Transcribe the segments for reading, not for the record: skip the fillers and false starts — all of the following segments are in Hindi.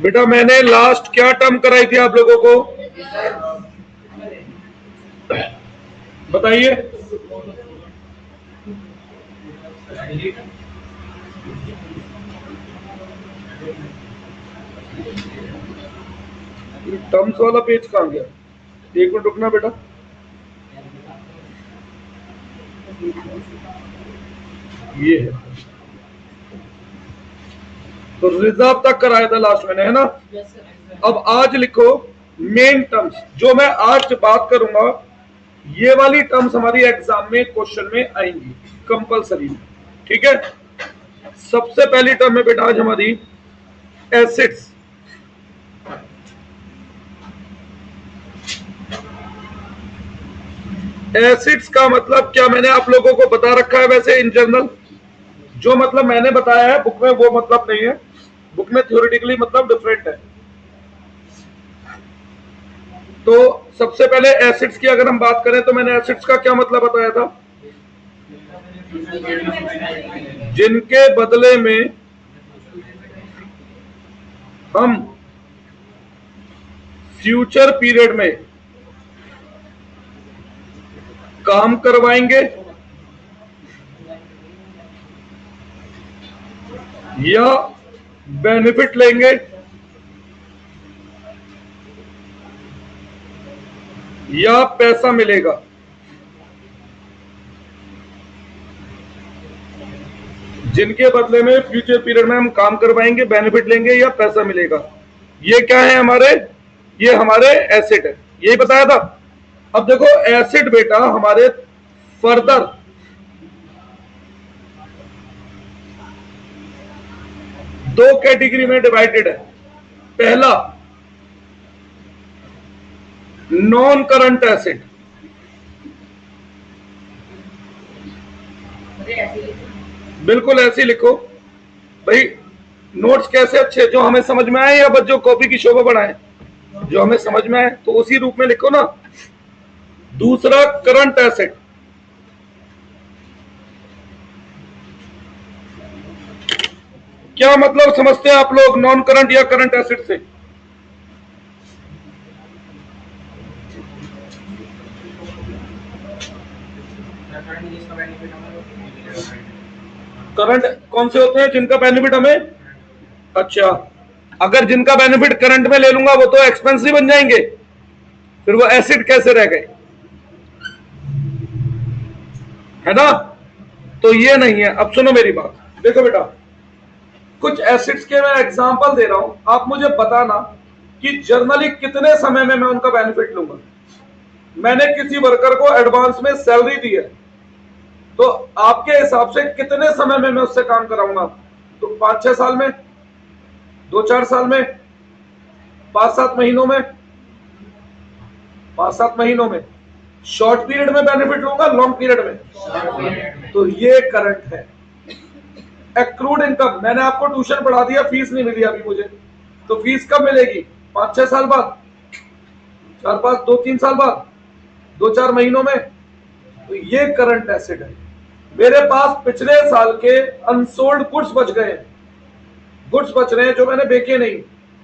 बेटा मैंने लास्ट क्या टर्म कराई थी आप लोगों को, बताइए। टर्म्स वाला पेज कहाँ गया? एक मिनट रुकना बेटा। ये है, तो रिजर्व तक कराया था लास्ट मैंने, है ना। अब आज लिखो मेन टर्म्स, जो मैं आज बात करूंगा ये वाली टर्म्स हमारी एग्जाम में क्वेश्चन में आएंगी कंपलसरी, ठीक है। सबसे पहली टर्म है बेटा आज हमारी एसिड्स। एसिड्स का मतलब क्या मैंने आप लोगों को बता रखा है वैसे इन जनरल, जो मतलब मैंने बताया है बुक में वो मतलब नहीं है, बुक में थ्योरेटिकली मतलब डिफरेंट है। तो सबसे पहले एसिड्स की अगर हम बात करें तो मैंने एसिड्स का क्या मतलब बताया था, जिनके बदले में हम फ्यूचर पीरियड में काम करवाएंगे या बेनिफिट लेंगे या पैसा मिलेगा। जिनके बदले में फ्यूचर पीरियड में हम काम करवाएंगे, बेनिफिट लेंगे या पैसा मिलेगा, ये क्या है हमारे, ये हमारे एसिड है, यही बताया था। अब देखो एसिड बेटा हमारे फर्दर दो कैटेगरी में डिवाइडेड है। पहला नॉन करंट एसिड, बिल्कुल ऐसे लिखो भाई। नोट्स कैसे अच्छे, जो हमें समझ में आए या बस जो कॉपी की शोभा बढ़ाए, जो हमें समझ में आए तो उसी रूप में लिखो ना। दूसरा करंट एसिड, क्या मतलब समझते हैं आप लोग नॉन करंट या करंट एसिड से? करंट कौन से होते हैं जिनका बेनिफिट हमें, अच्छा अगर जिनका बेनिफिट करंट में ले लूंगा वो तो एक्सपेंसिव बन जाएंगे, फिर वो एसिड कैसे रह गए, है ना। तो ये नहीं है। अब सुनो मेरी बात, देखो बेटा कुछ एसिड्स के मैं एग्जांपल दे रहा हूं, आप मुझे बताना कि जर्नली कितने समय में मैं उनका बेनिफिट लूंगा। मैंने किसी वर्कर को एडवांस में सैलरी दी है, तो आपके हिसाब से कितने समय में मैं उससे काम कराऊंगा? तो 5-6 साल में, 2-4 साल में, 5-7 महीनों में, 5-7 महीनों में। शॉर्ट पीरियड में बेनिफिट लूंगा, लॉन्ग पीरियड में, तो ये करंट है। एक्रूड इनकम, मैंने आपको ट्यूशन पढ़ा दिया, फीस नहीं मिली अभी मुझे, तो फीस कब मिलेगी? 5-6 साल बाद, 4-5, 2-3 साल बाद, 2-4 महीनों में। तो ये करंट एसिड है। मेरे पास पिछले साल के अनसोल्ड गुड्स बच गए, गुड्स बच रहे हैं जो मैंने बेचे नहीं,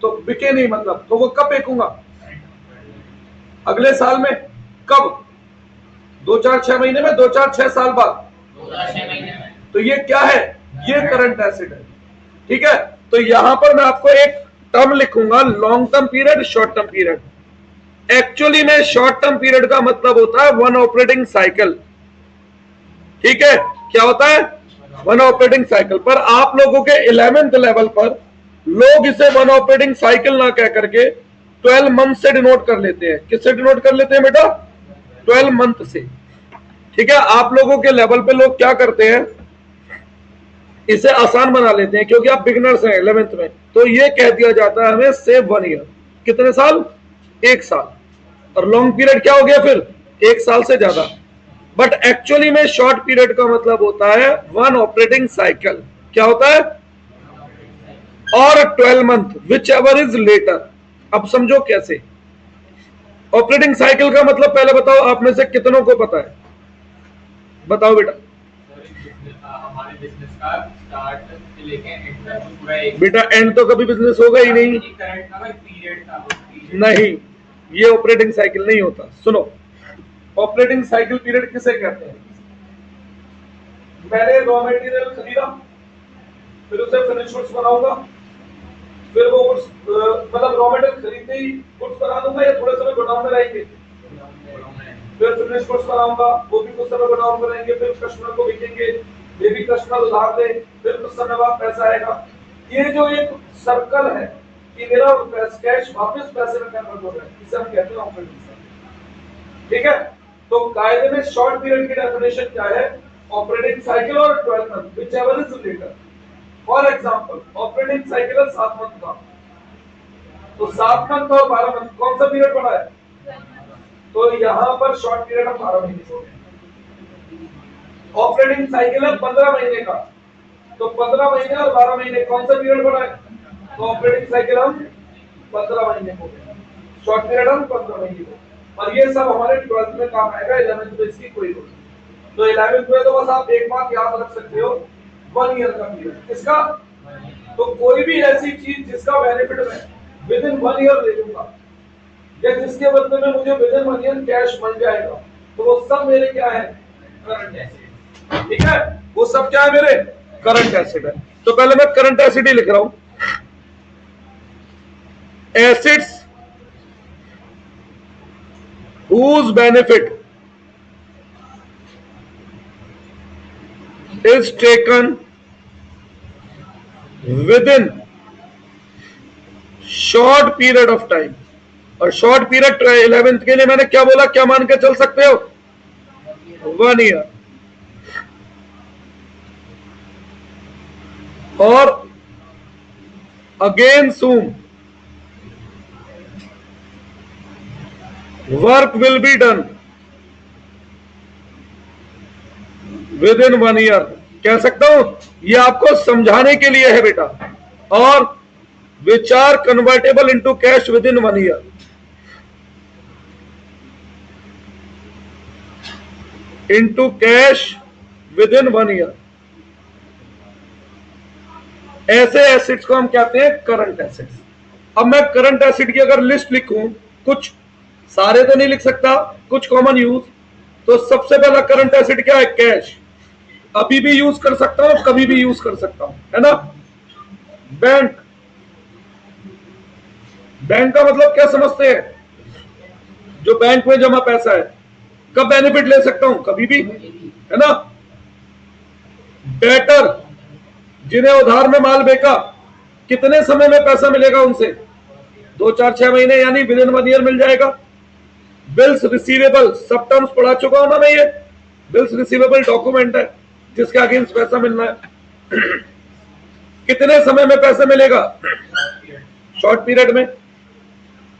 तो बिके नहीं मतलब, तो वो कब बेचूंगा? अगले साल में। कब? 2-4-6 महीने में, 2-4-6 साल बाद। तो ये क्या है? ये करंट एसिड है, ठीक है। तो यहां पर मैं आपको एक टर्म लिखूंगा, long term period, short term period. Actually में शॉर्ट टर्म पीरियड का मतलब होता है वन ऑपरेटिंग साइकिल, ठीक है। क्या होता है? One operating cycle. पर आप लोगों के 11th लेवल पर लोग इसे वन ऑपरेटिंग साइकिल ना कह करके 12 मंथ से डिनोट कर लेते हैं। किससे डिनोट कर लेते हैं बेटा? 12 मंथ से, ठीक है। आप लोगों के लेवल पे लोग क्या करते हैं, इसे आसान बना लेते हैं क्योंकि आप बिगिनर्स हैं 11th में, तो ये कह दिया जाता है हमें सेव 1 ईयर। कितने साल? 1 साल। और लॉन्ग पीरियड क्या हो गया फिर? 1 साल से ज्यादा। बट एक्चुअली में शॉर्ट पीरियड का मतलब होता है वन ऑपरेटिंग साइकिल। क्या होता है? और 12 month, whichever is later. अब समझो कैसे। ऑपरेटिंग साइकिल का मतलब पहले बताओ, आप में से कितनों को पता है? बताओ बेटा। बिजनेस का स्टार्ट से लेके एंड तक पूरा एक बेटा एंड तो कभी बिजनेस होगा ही नहीं। करंट का कोई पीरियड था नहीं, ये ऑपरेटिंग साइकिल नहीं होता। सुनो, ऑपरेटिंग साइकिल पीरियड किसे कहते हैं? मैंने रॉ मटेरियल खरीदा, फिर उसे फिनिश गुड्स बनाऊंगा, फिर वो गुड्स मतलब रॉ मटेरियल खरीदते ही गुड्स बना दूंगा या थोड़े समय गोडाउन में रहेंगे, फिर फिनिश गुड्स बनाऊंगा, वो भी कुछ समय गोडाउन में रहेंगे, फिर कस्टमर को बिकेंगे, ये भी कस्टमर उधार दे, फिर कुछ समय बाद पैसा आएगा। ये जो एक सर्कल है कि मेरा कैश वापस पैसे में कन्वर्ट हो रहा है, इसे हम कहते हैं ऑपरेटिंग साइकिल। ठीक है, तो कायदे में शॉर्ट पीरियड की डेफिनेशन क्या है? ऑपरेटिंग साइकिल और 12 month whichever is later. For example, operating cycle है 7 मंथ का, तो 7 मंथ और 12 मंथ कौन सा पीरियड पड़ा है? तो यहां पर शॉर्ट पीरियड हम 12 महीने से। ऑपरेटिंग साइकिल है 15 महीने का, तो 15 महीने और 12 महीने कौन सा पीरियड पड़ा है? तो ऑपरेटिंग साइकिल हम 15 महीने हो गए, शॉर्ट पीरियड हम 15 महीने हो। और ये सब हमारे 12th में काम आएगा, 11th में इसकी कोई जरूरत नहीं। तो 11th में तो बस आप एक बात याद रख सकते हो, 1 ईयर का पीरियड। किसका? तो कोई भी ऐसी चीज जिसका बेनिफिट मैं विद इन 1 ईयर ले लूंगा या जिसके बदले में मुझे विद इन 1 ईयर कैश मिल जाएगा, तो वो सब मेरे क्या है? Current asset. ठीक है, वो सब क्या है? मेरे करंट एसेट है। तो पहले मैं करंट एसेट ही लिख रहा हूं, assets whose benefit is taken within short period of time। और शॉर्ट पीरियड 11th के लिए मैंने क्या बोला, क्या मान के चल सकते हो? 1 ईयर। और again some work will be done within 1 year. कह सकता हूं, ये आपको समझाने के लिए है बेटा। और which are convertible into cash within 1 year. Into cash within 1 year. ऐसे एसेट्स को हम कहते हैं करंट एसेट्स। अब मैं करंट एसेट की अगर लिस्ट लिखूं, कुछ सारे तो नहीं लिख सकता, कुछ कॉमन यूज। तो सबसे पहला करंट एसेट क्या है? कैश। अभी भी यूज कर सकता हूं, कभी भी यूज कर सकता हूं, है ना। बैंक, बैंक का मतलब क्या समझते हैं? जो बैंक में जमा पैसा है, कब बेनिफिट ले सकता हूं? कभी भी, है ना। डेटर, जिन्हें उधार में माल बेचा, कितने समय में पैसा मिलेगा उनसे? 2, 4, 6 महीने, यानी विद इन 1 ईयर मिल जाएगा। बिल्स रिसीवेबल, सब टर्म्स पढ़ा चुका हूं ना मैं। ये बिल्स रिसीवेबल डॉक्यूमेंट है जिसके अगेंस्ट पैसा मिलना है। कितने समय में पैसा मिलेगा? शॉर्ट पीरियड में।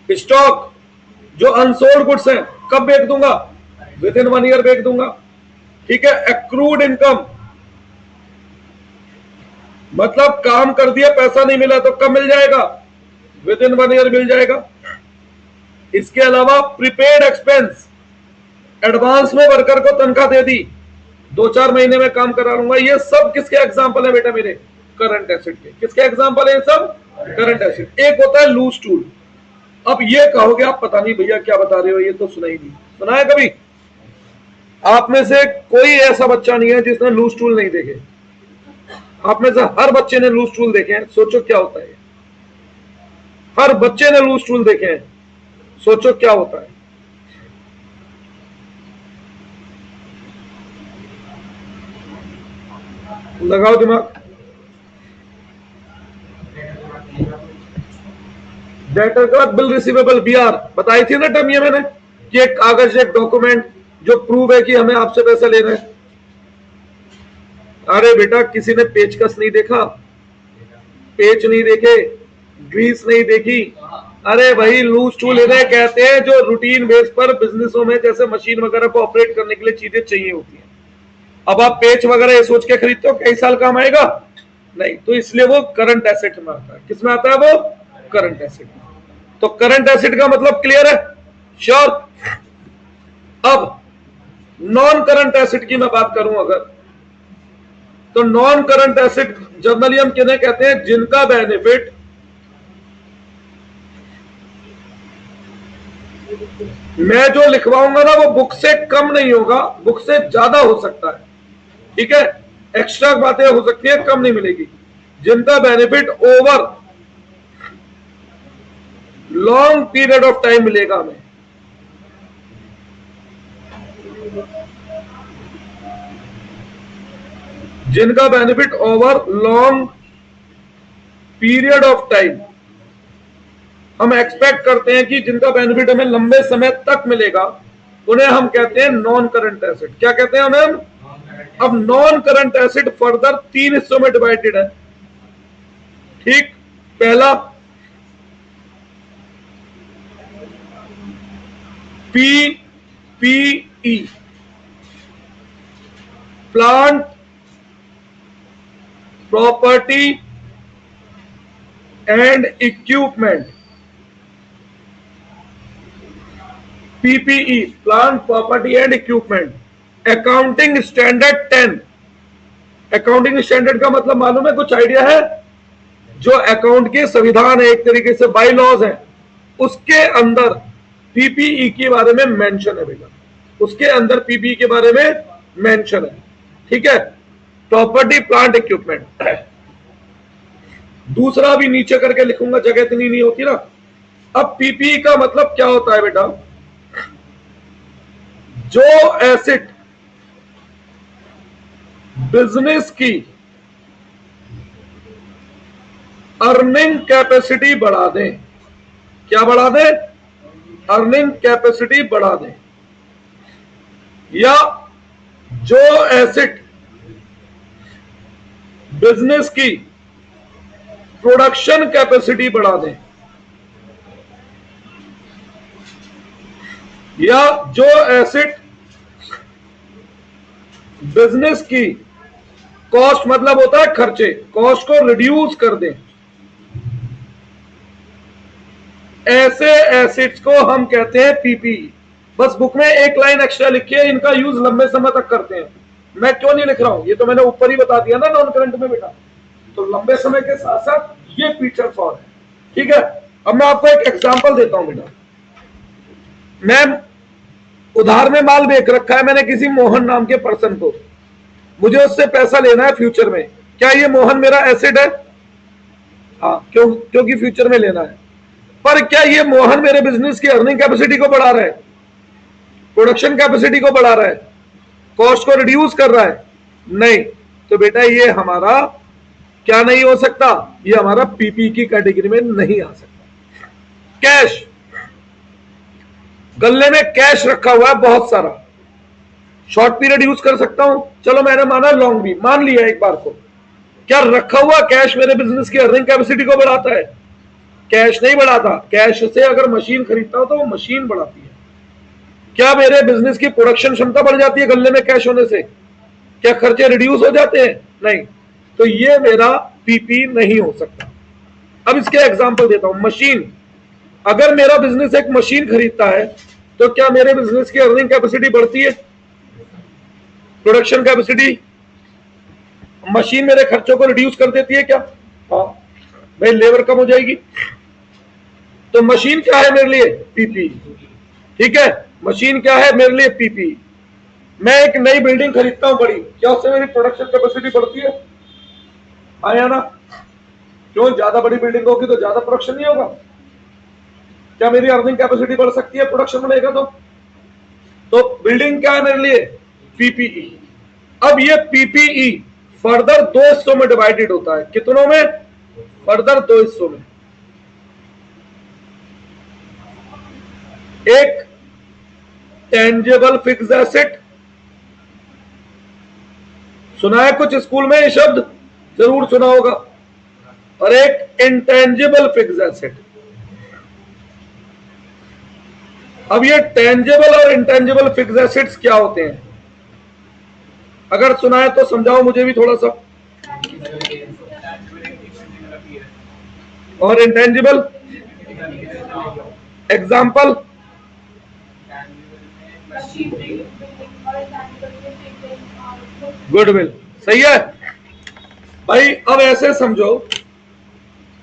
स्टॉक, जो अनसोल्ड गुड्स हैं, कब बेच दूंगा? विद इन 1 ईयर बेच दूंगा। ठीक है। एक्रूड इनकम, मतलब काम कर दिया, पैसा नहीं मिला, तो कब मिल जाएगा? विद इन 1 ईयर मिल जाएगा। इसके अलावा प्रीपेड एक्सपेंस, एडवांस में वर्कर को तनख्वाह दे दी, 2-4 महीने में काम करा लूंगा। ये सब किसके एग्जाम्पल है बेटा? मेरे करंट एसेट के। किसके एग्जाम्पल है ये सब? Current asset. एक होता है लूज टूल। अब ये कहोगे आप, पता नहीं भैया क्या बता रहे हो, ये तो सुना ही नहीं। सुना है कभी? आप में से कोई ऐसा बच्चा नहीं है जिसने लूज टूल नहीं देखे। आप में से हर बच्चे ने लूज टूल देखे हैं। सोचो क्या होता है। हर बच्चे ने लूज टूल देखे हैं। सोचो क्या होता है। लगाओ दिमाग। डेटर का बिल रिसीवेबल, बीआर बताई थी ना टर्म ये मैंने, कि एक कागज, एक डॉक्यूमेंट जो प्रूव है कि हमें आपसे पैसा ले रहे हैं। अरे बेटा, किसी ने पेचकस नहीं देखा, पेच नहीं देखे, ग्रीस नहीं देखी। अरे भाई, लूज टूल इन्हें कहते हैं जो रूटीन बेस पर बिजनेसों में जैसे मशीन वगैरह को ऑपरेट करने के लिए चीजें चाहिए होती हैं। अब आप पेच वगैरह ये सोच के खरीदते हो कई साल काम आएगा? नहीं, तो इसलिए वो करंट एसेट में आता है। किस में आता है वो? Current asset. तो करंट एसेट का मतलब क्लियर है? श्योर। अब नॉन करंट एसेट की मैं बात करूं, अगर तो नॉन करंट एसेट जनरली हम किन्हें कहते हैं? जिनका बेनिफिट मैं जो लिखवाऊंगा ना वो बुक से कम नहीं होगा, बुक से ज्यादा हो सकता है, ठीक है, एक्स्ट्रा बातें हो सकती है, कम नहीं मिलेगी। जिनका benefit over long period of time मिलेगा हमें। जिनका benefit over long period of time, हम एक्सपेक्ट करते हैं कि जिनका बेनिफिट हमें लंबे समय तक मिलेगा, उन्हें हम कहते हैं नॉन करंट एसेट। क्या कहते हैं उन्हें? अब नॉन करंट एसेट फर्दर 3 हिस्सों में डिवाइडेड है, ठीक। पहला PPE, plant property and equipment. PPE, plant property and equipment. Accounting standard 10। Accounting standard का मतलब मालूम है? कुछ आइडिया है? जो अकाउंट के संविधान है, एक तरीके से बाई लॉज है, उसके अंदर पीपीई के बारे में मेंशन है बेटा, उसके अंदर पीपीई के बारे में मेंशन है, ठीक है। Property plant equipment. दूसरा भी नीचे करके लिखूंगा, जगह इतनी नहीं होती ना। अब पीपीई का मतलब क्या होता है बेटा? जो एसेट बिजनेस की अर्निंग कैपेसिटी बढ़ा दें। क्या बढ़ा दें? अर्निंग कैपेसिटी बढ़ा दें। या जो एसेट बिजनेस की प्रोडक्शन कैपेसिटी बढ़ा दें। या जो एसेट बिजनेस की कॉस्ट, मतलब होता है खर्चे, कॉस्ट को रिड्यूस कर दें। ऐसे एसेट्स को हम कहते हैं पीपीई। बस बुक में एक लाइन एक्स्ट्रा लिखी है, इनका यूज लंबे समय तक करते हैं। मैं क्यों नहीं लिख रहा हूं, ये तो मैंने ऊपर ही बता दिया ना नॉन करंट में बेटा। तो लंबे समय के साथ साथ ये फीचर्स और है, ठीक है। अब मैं आपको एक एग्जांपल देता हूं बेटा। मैं उधार में माल बेच रखा है मैंने किसी मोहन नाम के पर्सन को, मुझे उससे पैसा लेना है फ्यूचर में। क्या ये मोहन मेरा एसेट है? हाँ, क्योंकि फ्यूचर में लेना है। पर क्या ये मोहन मेरे बिजनेस की अर्निंग कैपेसिटी को बढ़ा रहा है, प्रोडक्शन कैपेसिटी को बढ़ा रहा है, कॉस्ट को रिड्यूस कर रहा है? नहीं। तो बेटा ये हमारा क्या नहीं हो सकता? ये हमारा पीपी की कैटेगरी में नहीं आ सकता। कैश, गले में कैश रखा हुआ है बहुत सारा, शॉर्ट पीरियड यूज कर सकता हूं, चलो मैंने माना लॉन्ग भी मान लिया एक बार को। क्या रखा हुआ कैश मेरे बिजनेस की अर्निंग कैपेसिटी को बढ़ाता है? कैश नहीं बढ़ाता। कैश से अगर मशीन खरीदता हो तो वो मशीन बढ़ाती है। क्या मेरे बिजनेस की प्रोडक्शन क्षमता बढ़ जाती है गले में कैश होने से? क्या खर्चे रिड्यूस हो जाते हैं? नहीं। तो ये मेरा पीपी नहीं हो सकता। अब इसके एग्जांपल देता हूं। मशीन, अगर मेरा बिजनेस एक मशीन खरीदता है तो क्या मेरे बिजनेस की अर्निंग कैपेसिटी बढ़ती है, प्रोडक्शन कैपेसिटी? मशीन मेरे खर्चों को रिड्यूस कर देती है क्या? हाँ भाई, लेबर कम हो जाएगी। तो मशीन क्या है मेरे लिए? पीपी, ठीक है। मशीन क्या है मेरे लिए? पीपी। मैं एक नई बिल्डिंग खरीदता हूं बड़ी, क्या उससे मेरी प्रोडक्शन कैपेसिटी बढ़ती है? आया ना? क्यों? ज्यादा बड़ी बिल्डिंग होगी तो ज्यादा प्रोडक्शन नहीं होगा। क्या मेरी अर्निंग कैपेसिटी बढ़ सकती है प्रोडक्शन बढ़ेगा तो बिल्डिंग क्या है मेरे लिए? पीपीई। अब ये पीपीई फर्दर 2 हिस्सों में डिवाइडेड होता है। कितनों में? फर्दर 2 हिस्सों में। एक टेंजेबल फिक्स एसेट, सुना है कुछ स्कूल में ये शब्द, जरूर सुना होगा। और एक इंटेंजिबल फिक्स एसेट। अब ये टेंजेबल और इंटेंजिबल फिक्स एसेट्स क्या होते हैं? अगर सुना है तो समझाओ मुझे भी थोड़ा सा। और इंटेंजिबल एग्जाम्पल? गुडविल, सही है। भाई अब ऐसे समझो,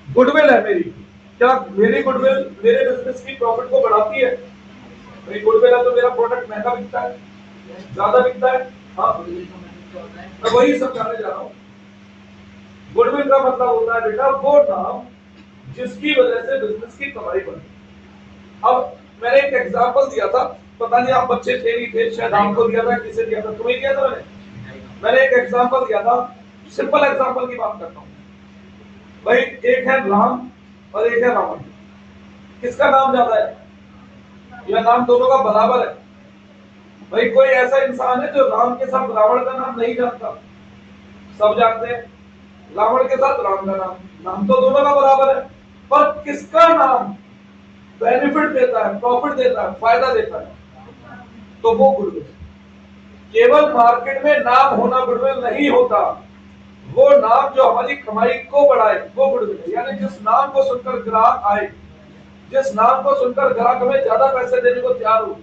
गुडविल है मेरी, क्या मेरी गुडविल मेरे बिजनेस की प्रॉफिट को बढ़ाती है? मेरी गुडविल है तो मेरा प्रोडक्ट महंगा बिकता है, ज्यादा बिकता है। हाँ, मैं वही समझाने जा रहा हूँ। गुडविल का मतलब होता है बेटा वो नाम जिसकी वजह से बिजनेस की कमाई बढ़ती। अब मैंने एक एग्जांपल दिया था, पता नहीं आप बच्चे थे नहीं थे, शायद आपको दिया था, किसे दिया था, तुम्हें दिया था मैंने एक एग्जांपल दिया था, सिंपल एग्जांपल की बात करता हूँ। भाई एक है राम और एक है रावण, किसका नाम ज्यादा है? या नाम दोनों का बराबर है? भाई कोई ऐसा इंसान है जो राम के साथ रावण का नाम नहीं जानता? सब जानते हैं। रावण के साथ राम का नाम, नाम तो दोनों का बराबर है, पर किसका नाम बेनिफिट देता है, प्रॉफिट देता है, फायदा देता है? तो वो गुडविल। केवल मार्केट में नाम होना गुडविल नहीं होता, वो नाम जो हमारी कमाई को बढ़ाए वो गुडविल है। यानी जिस नाम को सुनकर ग्राहक आए, जिस नाम को सुनकर ग्राहक हमें ज्यादा पैसे देने को तैयार हो,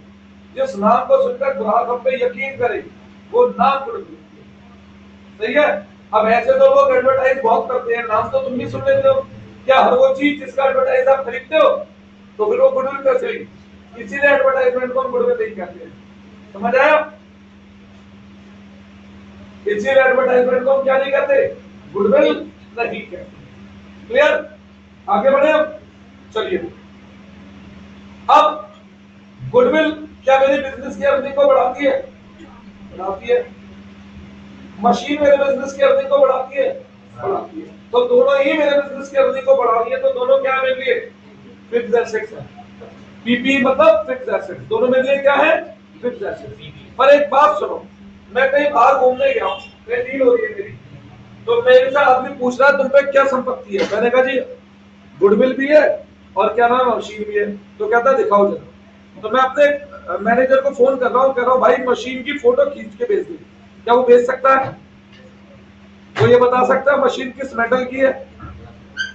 जिस नाम को सुनकर ग्राहक हम पे यकीन करे, वो नाम गुडविल। सही है। अब ऐसे तो लोग एडवर्टाइज बहुत करते हैं, नाम तो तुम भी सुन लेते हो, क्या हर वो चीज जिसका एडवर्टाइज आप खरीदते हो? तो फिर वो गुडविल कैसे हुई? इसीलिए एडवर्टाइजमेंट को हम गुडविल नहीं कहते हैं। समझ आया? इसीलिए एडवर्टाइजमेंट को हम क्या नहीं कहते? गुडविल नहीं कहते। क्लियर? आगे बढ़े अब। चलिए, अब गुडविल क्या मेरे बिजनेस की अर्निंग को बढ़ाती है? बढ़ाती है। मशीन मेरे बिजनेस की अर्निंग को बढ़ाती है? बढ़ाती है। तो दोनों ही मेरे बिजनेस की अर्निंग को बढ़ा रही है, तो दोनों क्या मेरे लिए? फिक्स्ड एसेट्स है। पीपी मतलब फिक्स्ड एसेट्स, दोनों मेरे लिए क्या है? Fixed assets. पर एक बात सुनो, मैं कहीं बाहर घूमने गया हूँ, कहीं डील हो रही है मेरी, तो मेरे से आदमी पूछ रहा है तुम पे क्या संपत्ति है? मैंने कहा जी गुडविल भी है और क्या नाम मशीन भी है। तो कहता है दिखाओ जरा। तो मैं अपने मैनेजर को फोन कर रहा हूँ, कह रहा हूँ भाई मशीन की फोटो खींच के भेज दे। क्या वो भेज सकता है? वो ये बता सकता है मशीन किस मेटल की है?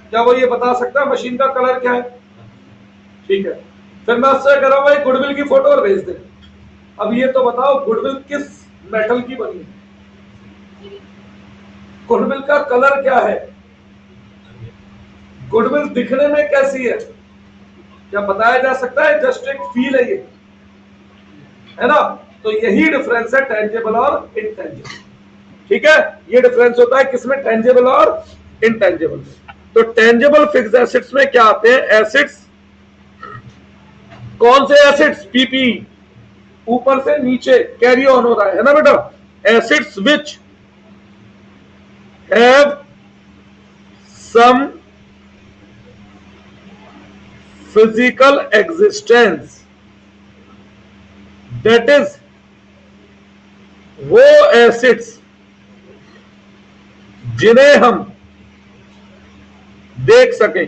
क्या वो ये बता सकता है मशीन का कलर क्या है? ठीक है, फिर मैं उससे कह रहा हूँ भाई गुडविल की फोटो और भेज दे। अब ये तो बताओ गुडविल किस मेटल की बनी है? गुडविल का कलर क्या है? गुडविल दिखने में कैसी है? क्या बताया जा सकता है? जस्ट एक फील है ये, है ना? तो यही डिफरेंस है टेंजेबल और इनटेंजेबल। ठीक है, ये डिफरेंस होता है किसमें? टेंजेबल और इनटेंजेबल। तो टेंजेबल फिक्स्ड एसेट्स में क्या आते हैं? एसेट्स, कौन से एसेट्स? पीपी, ऊपर से नीचे कैरी ऑन हो रहा है ना बेटा? Assets which have some physical existence, that is वो एसेट्स जिन्हें हम देख सकें,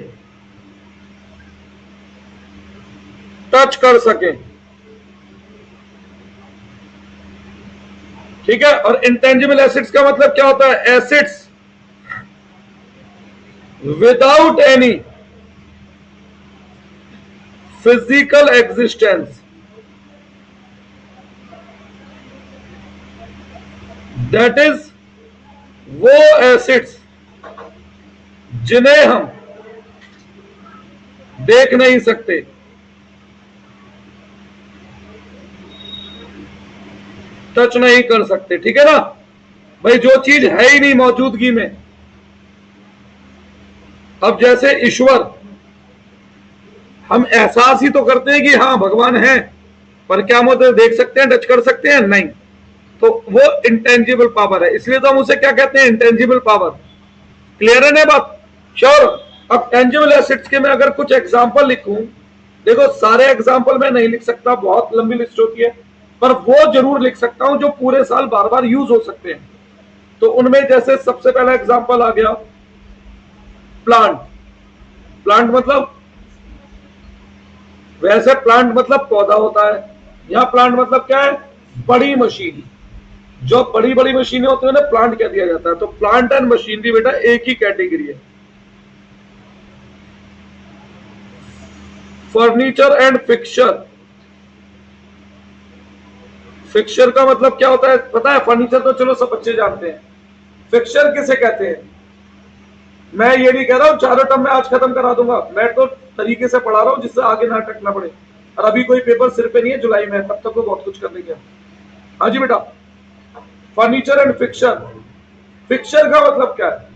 टच कर सकें। ठीक है, और इंटेंजिबल एसेट्स का मतलब क्या होता है? Assets without any physical existence, that is वो एसेट्स जिन्हें हम देख नहीं सकते, टच नहीं कर सकते। ठीक है ना भाई? जो चीज है ही नहीं मौजूदगी में। अब जैसे ईश्वर, हम एहसास ही तो करते हैं कि हाँ भगवान है, पर क्या हम उसे देख सकते हैं, टच कर सकते हैं? नहीं। तो वो इंटेंजिबल पावर है, इसलिए तो हम उसे क्या कहते हैं? Intangible power. क्लियर है ना बात? श्योर। अब टेंजिबल एसेट्स के मैं अगर कुछ एग्जांपल लिखूं, देखो सारे एग्जांपल मैं नहीं लिख सकता, बहुत लंबी लिस्ट होती है, पर वो जरूर लिख सकता हूं जो पूरे साल बार बार यूज हो सकते हैं। तो उनमें जैसे सबसे पहला एग्जांपल आ गया प्लांट। प्लांट मतलब, वैसे प्लांट मतलब पौधा होता है, यहां प्लांट मतलब क्या है? बड़ी मशीन। जो बड़ी बड़ी मशीनें होती है ना, प्लांट कह दिया जाता है। तो प्लांट एंड मशीनरी बेटा एक ही कैटेगरी है। फर्नीचर एंड फिक्सचर, फिक्सचर का मतलब क्या होता है पता है? फर्नीचर तो चलो सब बच्चे जानते हैं, फिक्सचर किसे कहते हैं? मैं ये नहीं कह रहा हूं चारों टर्म में आज खत्म करा दूंगा, मैं तो तरीके से पढ़ा रहा हूं जिससे आगे ना अटकना पड़े। और अभी कोई पेपर सिर पे नहीं है, जुलाई में, तब तक तो बहुत कुछ कर लेंगे। हाँ जी बेटा, फर्नीचर एंड फिक्सर। फिक्सर का मतलब क्या है?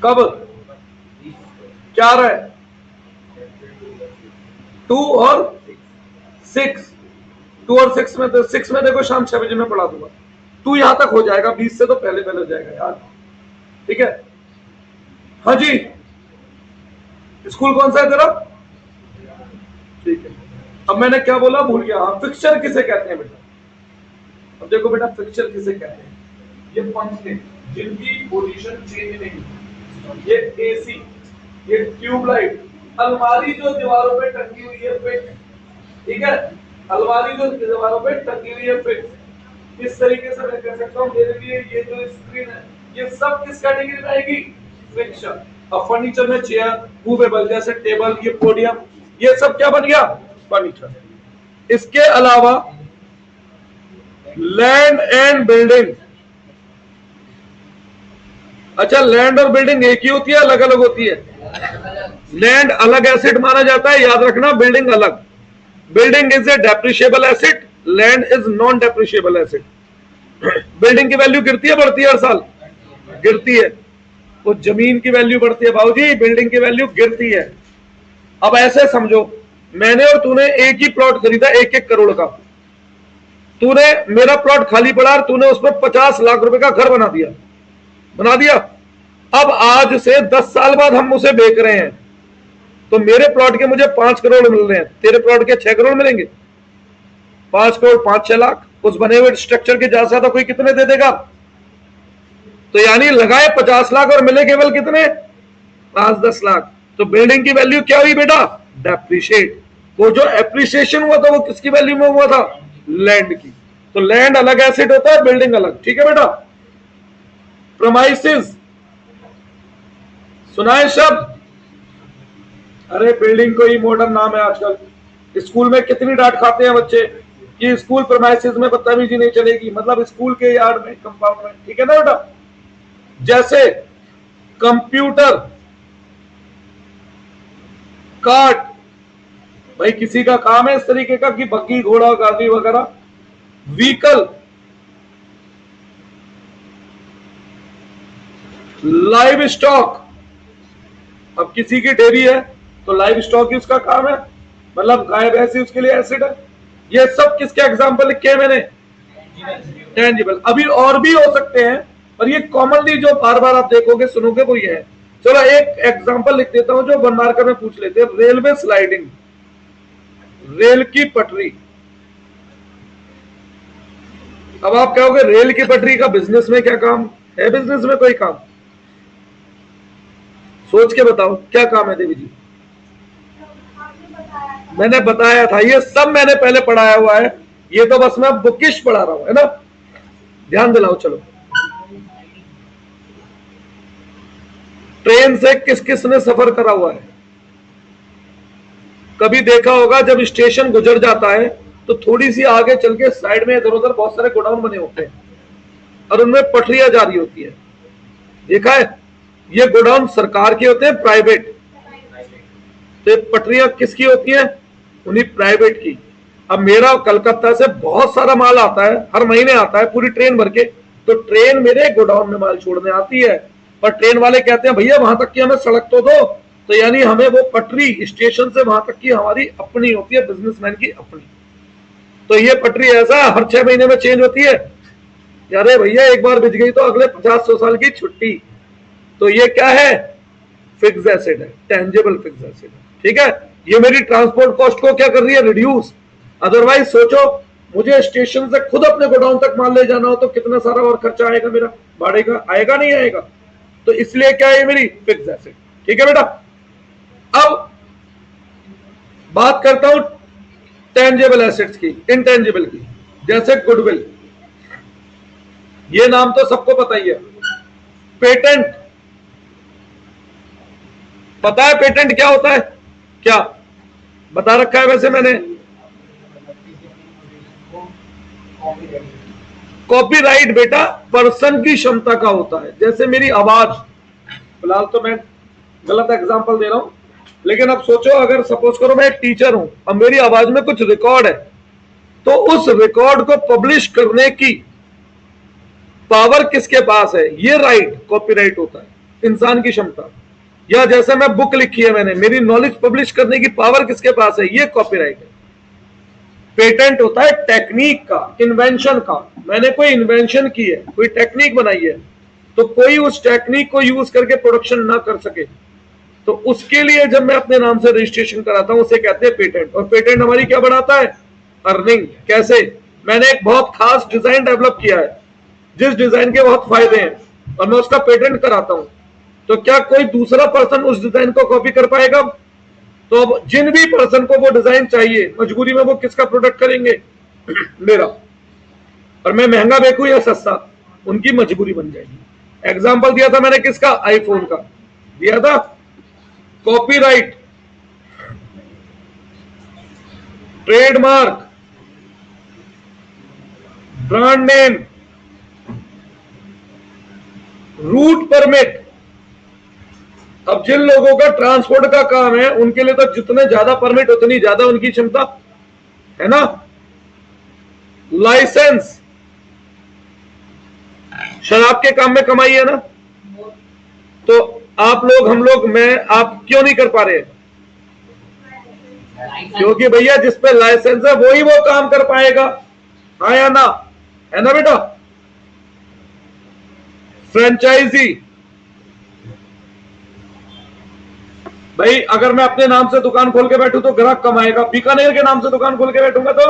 कब क्या रहा है? 2 और 6। 2 और 6 में, तो 6 में देखो शाम 6 बजे में पढ़ा दूंगा। 2 यहां तक हो जाएगा, 20 से तो पहले पहले हो जाएगा यार, ठीक है। हाँ जी, स्कूल कौन सा है तेरा? ठीक है, अब मैंने क्या बोला भूल गया। हाँ, फिक्सचर किसे कहते हैं बेटा? अब देखो बेटा, फिक्सचर किसे कहते हैं? ये पंखे जिनकी पोजीशन चेंज नहीं, ये एसी, ये ट्यूबलाइट, अलमारी जो दीवारों पे टंगी हुई है फिक्स, ठीक है, अलमारी जो दीवारों पे टंगी हुई है फिक्स। इस तरीके से मैं कह सकता हूँ मेरे लिए ये जो स्क्रीन है, ये सब किस कैटेगरी में आएगी? फिक्सचर। अब फर्नीचर में चेयर, मूवेबल जैसे टेबल, ये पोडियम, ये सब क्या बन गया? फर्नीचर। इसके अलावा लैंड एंड बिल्डिंग। अच्छा, लैंड और बिल्डिंग एक ही होती है, अलग अलग होती है? लैंड अलग एसेट माना जाता है, याद रखना, बिल्डिंग अलग। Building is a depreciable asset, land is non depreciable asset. Building की वैल्यू गिरती है बढ़ती है? हर साल गिरती है। तो जमीन की वैल्यू बढ़ती है बाबूजी, बिल्डिंग की वैल्यू गिरती है। अब ऐसे समझो, मैंने और तूने एक ही प्लॉट खरीदा 1-1 करोड़ का। तूने मेरा प्लॉट खाली पड़ा और तूने उस पर 50 लाख रुपए का घर बना दिया, बना दिया। अब आज से 10 साल बाद हम उसे बेच रहे हैं, तो मेरे प्लॉट के मुझे 5 करोड़ मिल रहे हैं, तेरे प्लॉट के 6 करोड़ मिलेंगे। 5 करोड़ 5-6 लाख, उस बने हुए स्ट्रक्चर के ज्यादा ज्यादा कोई कितने दे देगा? तो यानी लगाए 50 लाख और मिले केवल कितने? 5-10 लाख। तो बिल्डिंग की वैल्यू क्या हुई बेटा? डेप्रिशिएट। वो जो एप्रिसिएशन हुआ था वो किसकी वैल्यू में हुआ था? लैंड की। तो लैंड अलग एसेट होता है, बिल्डिंग अलग, ठीक है बेटा। प्रेमाइसेस सुना है शब्द? अरे बिल्डिंग को ही मॉडर्न नाम है आजकल। स्कूल में कितनी डांट खाते हैं बच्चे कि स्कूल प्रेमाइसेस में बदतमीजी नहीं चलेगी, मतलब स्कूल के यार्ड में, कंपाउंड में, ठीक है ना बेटा। जैसे कंप्यूटर, कार्ट, भाई किसी का काम है इस तरीके का कि बग्गी, घोड़ा, गाड़ी वगैरह। व्हीकल, लाइव स्टॉक, अब किसी की डेयरी है तो लाइव स्टॉक ही उसका काम है, मतलब गाय भैंस ही उसके लिए एसिड है। ये सब किसके एग्जांपल लिखे हैं मैंने? टेंजिबल। अभी और भी हो सकते हैं, पर ये कॉमनली जो बार बार आप देखोगे सुनोगे वो ये है। चलो एक एग्जांपल लिख देता हूं जो 1 मार्कर में पूछ लेते हैं। रेलवे स्लाइडिंग, रेल की पटरी। अब आप कहोगे रेल की पटरी का बिजनेस में क्या काम है? बिजनेस में कोई काम? सोच के बताओ क्या काम है देवी जी? मैंने बताया था, ये सब मैंने पहले पढ़ाया हुआ है, ये तो बस मैं बुकिश पढ़ा रहा हूं, है ना। ध्यान दिलाओ। चलो, ट्रेन से किस किस ने सफर करा हुआ है? कभी देखा होगा जब स्टेशन गुजर जाता है तो थोड़ी सी आगे चल के साइड में इधर उधर बहुत सारे गोडाउन बने होते हैं और उनमें पटरियां जा रही होती है, देखा है? ये गोडाउन सरकार के होते हैं, प्राइवेट? तो पटरियां किसकी होती हैं? उन्हीं प्राइवेट की। अब मेरा कलकत्ता से बहुत सारा माल आता है, हर महीने आता है पूरी ट्रेन भर के, तो ट्रेन मेरे गोडाउन में माल छोड़ने आती है, पर ट्रेन वाले कहते हैं भैया वहां तक की हमें सड़क तो दो। तो यानी हमें वो पटरी स्टेशन से वहां तक की हमारी अपनी होती है, बिजनेसमैन की अपनी। तो ये पटरी ऐसा हर 6 महीने में चेंज होती है। अरे भैया एक बार बिछ गई तो अगले 50-100 साल की छुट्टी। तो ये क्या है? फिक्स एसेट है, टेंजिबल फिक्स एसेट है, ठीक है। ये मेरी ट्रांसपोर्ट कॉस्ट को क्या कर रही है? रिड्यूस। अदरवाइज सोचो मुझे स्टेशन से खुद अपने गोडाउन तक माल ले जाना हो तो कितना सारा और खर्चा आएगा मेरा, भाड़े का, आएगा नहीं आएगा? तो इसलिए क्या है मेरी फिक्स एसेट, ठीक है बेटा। अब बात करता हूं टेंजिबल एसेट्स की, इनटेंजिबल की। जैसे गुडविल, ये नाम तो सबको पता ही है। पेटेंट, पता है पेटेंट क्या होता है? क्या बता रखा है वैसे मैंने? कॉपीराइट बेटा पर्सन की क्षमता का होता है। जैसे मेरी आवाज, फिलहाल तो मैं गलत एग्जांपल दे रहा हूं, लेकिन अब सोचो अगर सपोज करो मैं एक टीचर हूं, अब मेरी आवाज में कुछ रिकॉर्ड है, तो उस रिकॉर्ड को पब्लिश करने की पावर किसके पास है? ये राइट कॉपीराइट होता है, इंसान की क्षमता। या जैसे मैं बुक लिखी है मैंने, मेरी नॉलेज पब्लिश करने की पावर किसके पास है? ये कॉपीराइट है। पेटेंट होता है टेक्निक का, इन्वेंशन का। मैंने कोई इन्वेंशन की है, कोई टेक्निक बनाई है, तो कोई उस टेक्निक को यूज करके प्रोडक्शन ना कर सके, तो उसके लिए जब मैं अपने नाम से रजिस्ट्रेशन कराता हूं, उसे कहते हैं पेटेंट। और पेटेंट हमारी क्या बढ़ाता है? अर्निंग। कैसे? मैंने एक बहुत खास डिजाइन डेवलप किया है, जिस डिजाइन के बहुत फायदे हैं, और मैं उसका पेटेंट कराता हूं, तो क्या कोई दूसरा पर्सन उस डिजाइन को कॉपी कर पाएगा? तो अब जिन भी पर्सन को वो डिजाइन चाहिए, मजबूरी में वो किसका प्रोडक्ट करेंगे? मेरा। और मैं महंगा बेचूं या सस्ता, उनकी मजबूरी बन जाएगी। एग्जाम्पल दिया था मैंने किसका? आईफोन का दिया था। Copyright, trademark, brand name, route permit. अब जिन लोगों का ट्रांसपोर्ट का काम है, उनके लिए तो जितने ज्यादा परमिट उतनी ज्यादा उनकी क्षमता है ना। लाइसेंस, शराब के काम में कमाई है ना, तो आप लोग, हम लोग, मैं, आप क्यों नहीं कर पा रहे? क्योंकि भैया जिस पे लाइसेंस है वही वो काम कर पाएगा। हाँ या ना? है ना बेटा? फ्रेंचाइजी, भाई अगर मैं अपने नाम से दुकान खोल के बैठूं तो ग्राहक कम आएगा, बीकानेर के नाम से दुकान खोल के बैठूंगा तो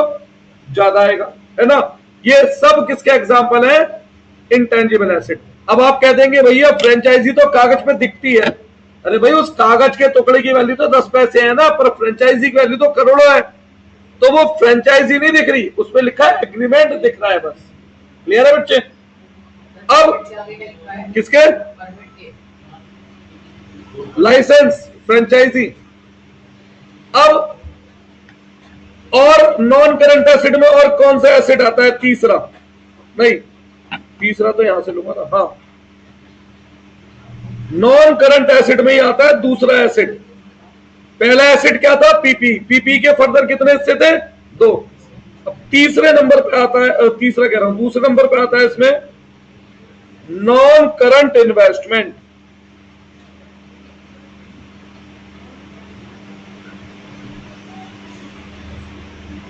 ज्यादा आएगा, है ना। ये सब किसके एग्जाम्पल है? Intangible asset. अब आप कह देंगे भैया फ्रेंचाइजी तो कागज पे दिखती है। अरे भाई उस कागज के टुकड़े की वैल्यू तो 10 पैसे है ना, पर फ्रेंचाइजी की वैल्यू तो करोड़ों है। तो वो फ्रेंचाइजी नहीं दिख रही, उसमें लिखा है एग्रीमेंट दिख रहा है बस। क्लियर है बच्चे? अब किसके? Licence, franchise. अब और नॉन करंट एसेट में और कौन सा एसेट आता है? तीसरा, नहीं तीसरा तो यहां से लूंगा ना। हाँ, नॉन करंट एसेट में ही आता है दूसरा एसेट। पहला एसेट क्या था? पीपी। पीपी के फर्दर कितने हिस्से थे? 2। अब तीसरे नंबर पे आता है, तीसरा कह रहा हूं, दूसरे नंबर पे आता है इसमें नॉन करंट इन्वेस्टमेंट।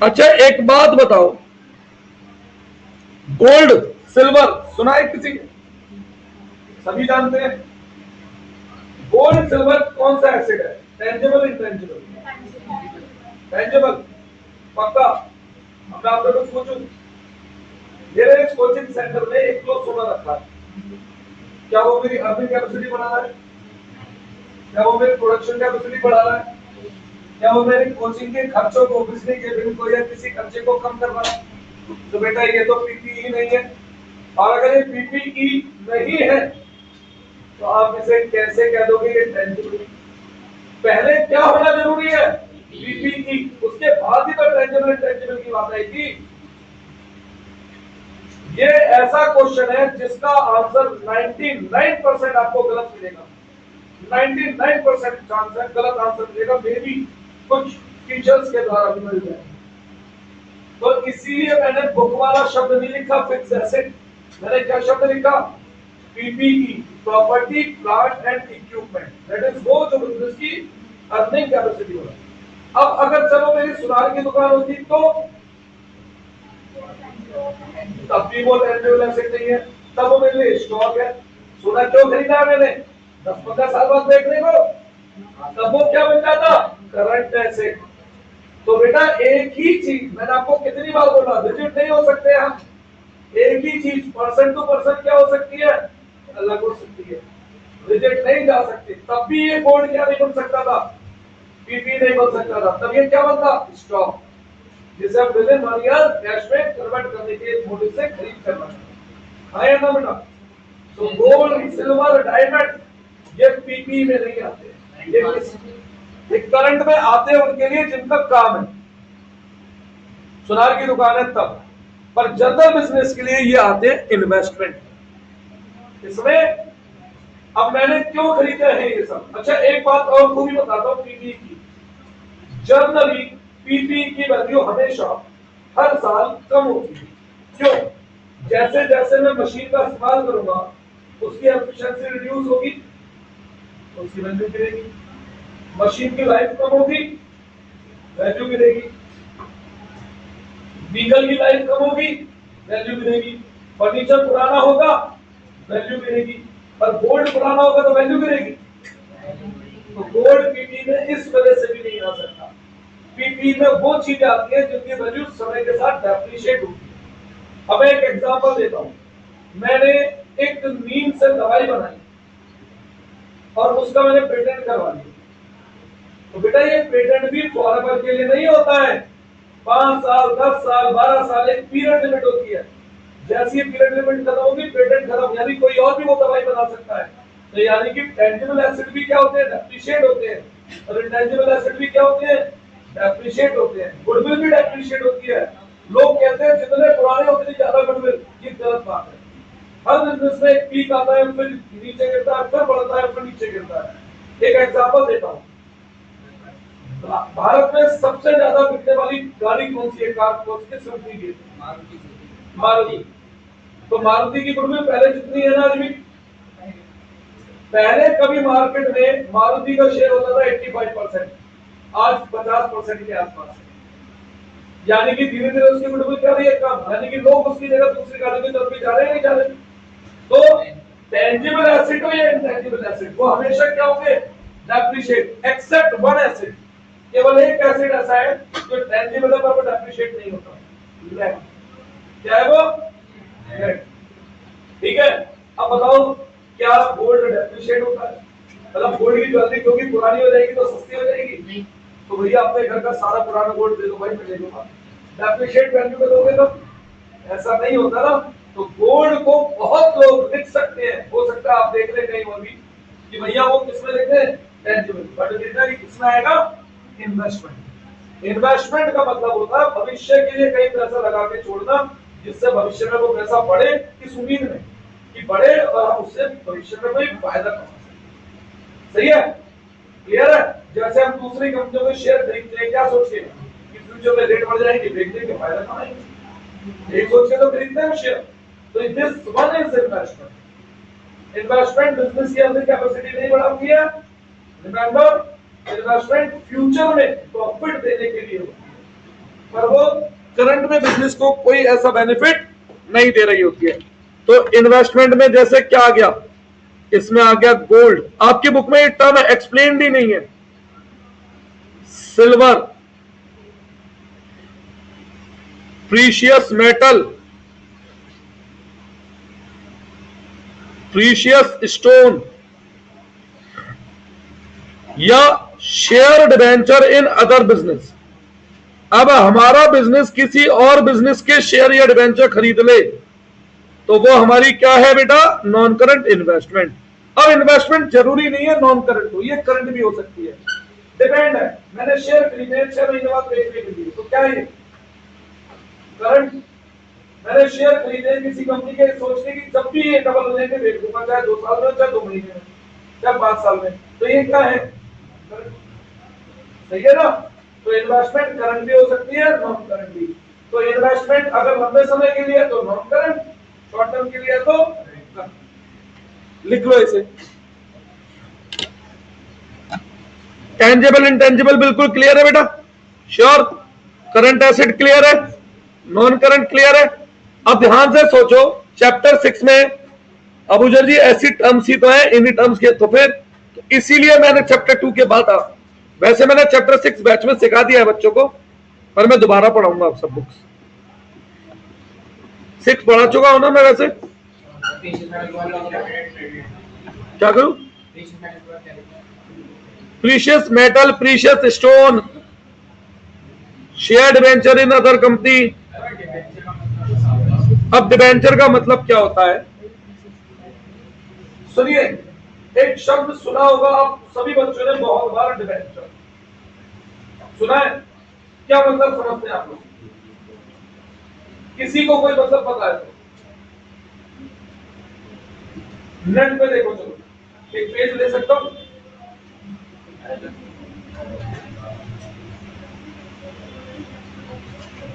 अच्छा एक बात बताओ, गोल्ड सिल्वर सुना है किसी? सभी जानते हैं। गोल्ड सिल्वर कौन सा एसेट है? Tangible, intangible? टेंजिबल पक्का। अब मैं आपको कुछ पूछूं, मेरे इस कोचिंग सेंटर में 1 किलो सोना रखा है, क्या वो मेरी अर्निंग कैपेसिटी बढ़ा रहा है? क्या वो मेरी प्रोडक्शन कैपेसिटी बढ़ा रहा है? क्या वो मेरी कोचिंग के खर्चों को, बिजली के बिल को, या किसी खर्चे को कम कर रहा है? तो बेटा ये तो पीपीई नहीं है। और अगर ये पीपीई नहीं है तो आप इसे कैसे कह दोगे ये टेंजिबल? पहले क्या होना जरूरी है? पीपीई, उसके बाद ही तो टेंजिबल इंटेंजिबल की बात आएगी। ये ऐसा क्वेश्चन है जिसका आंसर 99% आपको गलत मिलेगा। 99% चांस है गलत आंसर मिलेगा, मे भी कुछ टीचर्स के द्वारा भी मिल जाए। तो इसीलिए मैंने बुक वाला शब्द नहीं लिखा फिक्स एसेट, मैंने क्या शब्द लिखा? PPE, property plant and equipment, that is वो जो बिजनेस की अर्निंग कैपेसिटी होगा। अब अगर चलो मेरी सुनार की दुकान होती तो तब भी वो टेंजिबल एसेट नहीं है, तब वो मेरे लिए स्टॉक है। सोना क्यों खरीदा है मैंने? 10-15 साल बाद देखने को, तब वो क्या बन जाता? Current asset. तो बेटा एक ही चीज, मैंने आपको कितनी बार बोला, रिजिड नहीं हो सकते हम। एक ही चीज पर्सन टू पर्सन क्या हो सकती है? अलग हो सकती है, रिजेक्ट नहीं जा सकती। तब भी ये बोर्ड क्या नहीं बन सकता था? पीपी नहीं बन सकता था। तब ये क्या बनता? स्टॉक, जिसे हम विद इन 1 ईयर कैश में कन्वर्ट करने के मोटिव से खरीद करना है। हाँ या ना बेटा? तो गोल्ड, सिल्वर, डायमंड ये पीपी में नहीं आते, ये करंट में आते हैं उनके लिए जिनका काम है। सुनार की दुकान है तब, पर जनरल बिजनेस के लिए ये आते हैं इन्वेस्टमेंट। इसमें अब मैंने क्यों खरीदा है ये सब। अच्छा, एक बात और खूबी बताता हूं पीपीई की। जनरली पीपीई की वैल्यू हमेशा हर साल कम होती है। क्यों? जैसे जैसे मैं मशीन का इस्तेमाल करूंगा उसकी एफिशिएंसी रिड्यूस होगी, उसकी वैल्यू गिरेगी। मशीन की लाइफ कम होगी, वैल्यू गिरेगी। व्हीकल की लाइफ कम होगी, वैल्यू गिरेगी। फर्नीचर पुराना होगा, वैल्यू गिरेगी। और गोल्ड पुराना होगा तो वैल्यू गिरेगी। तो गोल्ड पीपी में इस वजह से भी नहीं आ सकता। पीपी में वो चीजें आती है जिनकी वैल्यू समय के साथ डेप्रिशिएट होती है। अब एक एग्जांपल देता हूं। मैंने एक नीम से दवाई बनाई और उसका मैंने पेटेंट करवा लिया। तो बेटा ये पेटेंट भी फॉरएवर के लिए नहीं होता है। 5 साल, 10 साल, 12 साल एक पीरियड लिमिट होती है। जैसी ये पीरियड लिमिट खत्म होगी पेटेंट खत्म, यानी कोई और भी वो दवाई बना सकता है। तो यानी कि टेंजिबल एसेट भी क्या होते हैं? डेप्रिशिएट होते हैं। और इंटेंजिबल एसेट भी क्या होते हैं? डेप्रिशिएट होते हैं। गुडविल भी डेप्रिशिएट होती है। लोग कहते हैं जितने पुराने उतनी ज्यादा गुडविल, ये गलत बात है। हर बिजनेस में एक पीक आता है, फिर नीचे गिरता है, फिर बढ़ता है, फिर नीचे गिरता है। एक एग्जांपल देता हूं। भारत में सबसे ज्यादा बिकने वाली गाड़ी कौन सी है? कार कौन सी? कंपनी की? मारुति। तो मारुति की गुडविल पहले जितनी है ना, आज भी पहले कभी मार्केट में मारुति का शेयर होता था 85%, आज 50% के आसपास है। यानी कि धीरे धीरे उसकी गुडविल क्या रही है? कम। यानी कि लोग उसकी जगह दूसरी गाड़ी की तरफ भी जा रहे हैं, नहीं जा रहे? तो टेंजिबल एसेट हो या इंटेंजिबल एसेट, वो हमेशा क्या होंगे? डेप्रिशिएट। एक्सेप्ट वन एसेट, केवल एक एसेट ऐसा है जो टेंजिबल है पर वो डेप्रिशिएट नहीं होता, लैंड। क्या है वो? लैंड। ठीक है। अब बताओ क्या गोल्ड डेप्रिशिएट होता है? मतलब गोल्ड की ज्वेलरी क्योंकि पुरानी हो जाएगी तो सस्ती हो जाएगी नहीं। तो भैया अपने घर का सारा पुराना गोल्ड दे दो भाई, मैं ले लूंगा। डेप्रिशिएट वैल्यू पे दोगे तो ऐसा नहीं होता ना। तो गोल्ड को बहुत लोग लिख सकते हैं, हो सकता है आप देख ले कहीं और भी कि भैया वो किसमें लिखते हैं? टेंजिबल। बट लिखना कि किसमें आएगा? इन्वेस्टमेंट। इन्वेस्टमेंट का मतलब होता है भविष्य के लिए कहीं पैसा लगा के छोड़ना, जिससे भविष्य में वो पैसा बढ़े, इस उम्मीद में कि बढ़े और हम उससे भविष्य में कोई फायदा कमा सकें। सही है? क्लियर है? जैसे हम दूसरी कंपनियों के शेयर खरीदते हैं क्या सोच के कि फ्यूचर में रेट बढ़ जाएंगे, बेच देंगे, फायदा कमाएंगे, एक सोच के तो खरीदते हैं शेयर। तो this one is investment. Investment business की अपनी कैपेसिटी नहीं बढ़ाती है। रिमेंबर, इन्वेस्टमेंट फ्यूचर में प्रॉफिट देने के लिए होती है, पर वो करंट में बिजनेस को कोई ऐसा बेनिफिट नहीं दे रही होती है। तो इन्वेस्टमेंट में जैसे क्या आ गया? इसमें आ गया गोल्ड। आपकी बुक में ये टर्म एक्सप्लेन्ड ही नहीं है। Silver, precious metal, precious stone या share debenture in other business. अब हमारा बिजनेस किसी और बिजनेस के शेयर या डिबेंचर खरीद ले तो वो हमारी क्या है बेटा? Non current investment. अब इन्वेस्टमेंट जरूरी नहीं है नॉन करंट हो, ये करंट भी हो सकती है, डिपेंड है। मैंने शेयर खरीदे 6 महीने बाद बेचने के लिए, तो क्या है? करंट। मैंने शेयर खरीदे किसी कंपनी के सोचने की जब भी ये डबल हो जाएंगे बेच दूंगा, चाहे 2 साल में, चाहे 2 महीने में, चाहे 5 साल में, तो ये क्या है? सही है ना? तो इन्वेस्टमेंट करंट भी हो सकती है, नॉन करंट भी। तो इन्वेस्टमेंट अगर लंबे समय के लिए तो नॉन करंट, शॉर्ट टर्म के लिए तो लिख लो इसे। टेंजिबल इंटेंजिबल बिल्कुल क्लियर है बेटा? श्योर? करंट एसेट क्लियर है? नॉन करंट क्लियर है? अब ध्यान से सोचो, चैप्टर 6 में अबूजर जी ऐसी टर्म्स ही तो है, इन्हीं टर्म्स के, तो फिर तो इसीलिए मैंने चैप्टर 2 के बाद वैसे मैंने चैप्टर 6 बैच में सिखा दिया है बच्चों को, पर मैं दोबारा पढ़ाऊंगा आप सब बुक्स। 6 पढ़ा चुका हूं ना मैं वैसे। क्या करूं? Precious metal, precious stone, share debenture in other company. अब डिबेंचर का मतलब क्या होता है? सुनिए, एक शब्द सुना होगा आप सभी बच्चों ने बहुत बार, डिबेंचर सुना है। क्या मतलब समझते हैं आप लोग? किसी को कोई मतलब पता है तो नेट पे देखो, चलो एक पेज ले सकता हूं।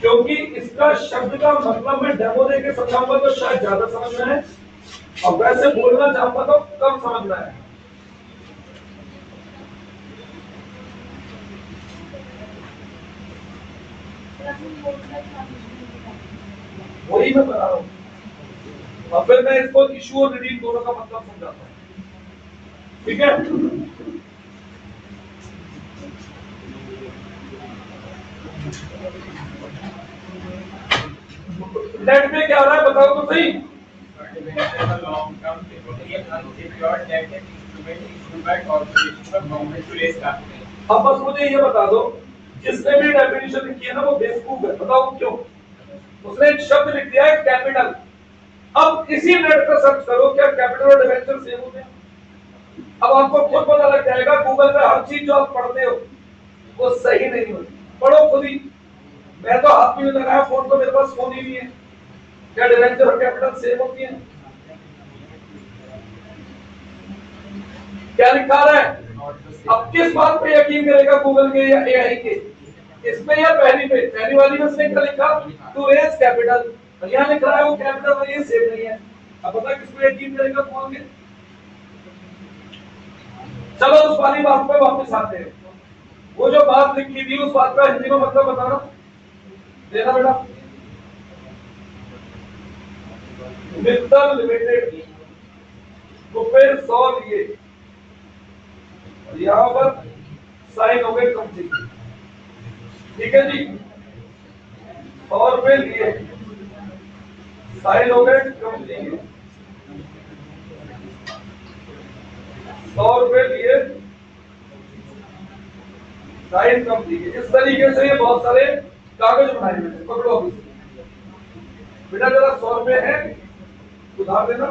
क्योंकि इसका शब्द का मतलब मैं डेमो देके समझाऊंगा तो शायद ज्यादा समझ में है, और वैसे बोलना चाहूंगा तो कम समझ में है। वही मैं बता रहा हूं, और फिर मैं इसको इशू और रिडीम दोनों का मतलब समझाता हूं, ठीक है। नेट में क्या आ रहा है बताओ तो सही। Long term deposit unsecured debt instrument issued by corporation of government to raise capital. अब बस मुझे ये बता दो, जिसने भी डेफिनेशन लिखी है ना वो बेवकूफ है, बताओ क्यों। उसने एक शब्द लिख दिया है कैपिटल। अब इसी नेट पर सर्च करो क्या कैपिटल और डिवेंचर सेम होते हैं। अब आपको खुद पता लग जाएगा, गूगल पे हर चीज जो आप पढ़ते हो वो सही नहीं होती, पढ़ो खुद ही। मैं तो हाथ भी नहीं लगाया फोन, तो मेरे पास फोन ही नहीं है। क्या डिवेंचर और कैपिटल सेम होती है? क्या लिखा रहा है? अब किस बात पे यकीन करेगा, गूगल के या एआई के? इसमें या पहली पे? पहली वाली में उसने क्या लिखा, टू रेज कैपिटल, और यहाँ लिख रहा है वो कैपिटल और ये सेम नहीं है। अब पता किस पे यकीन करेगा गूगल के? चलो उस वाली बात पे वापस आते हैं। वो जो बात लिखी थी उस बात का हिंदी में मतलब बताना देना बेटा। मित्तल लिमिटेड रुपए 100 लिए, यहां पर साइन हो गए कंपनी, ठीक है जी। 100 रुपए लिए, साइन हो गए कंपनी के। 100 रुपए लिए, साइन कंपनी के। इस तरीके से ये बहुत सारे कागज बनाए हुए हैं। पकड़ो अभी बेटा, जरा 100 रुपए है उधार देना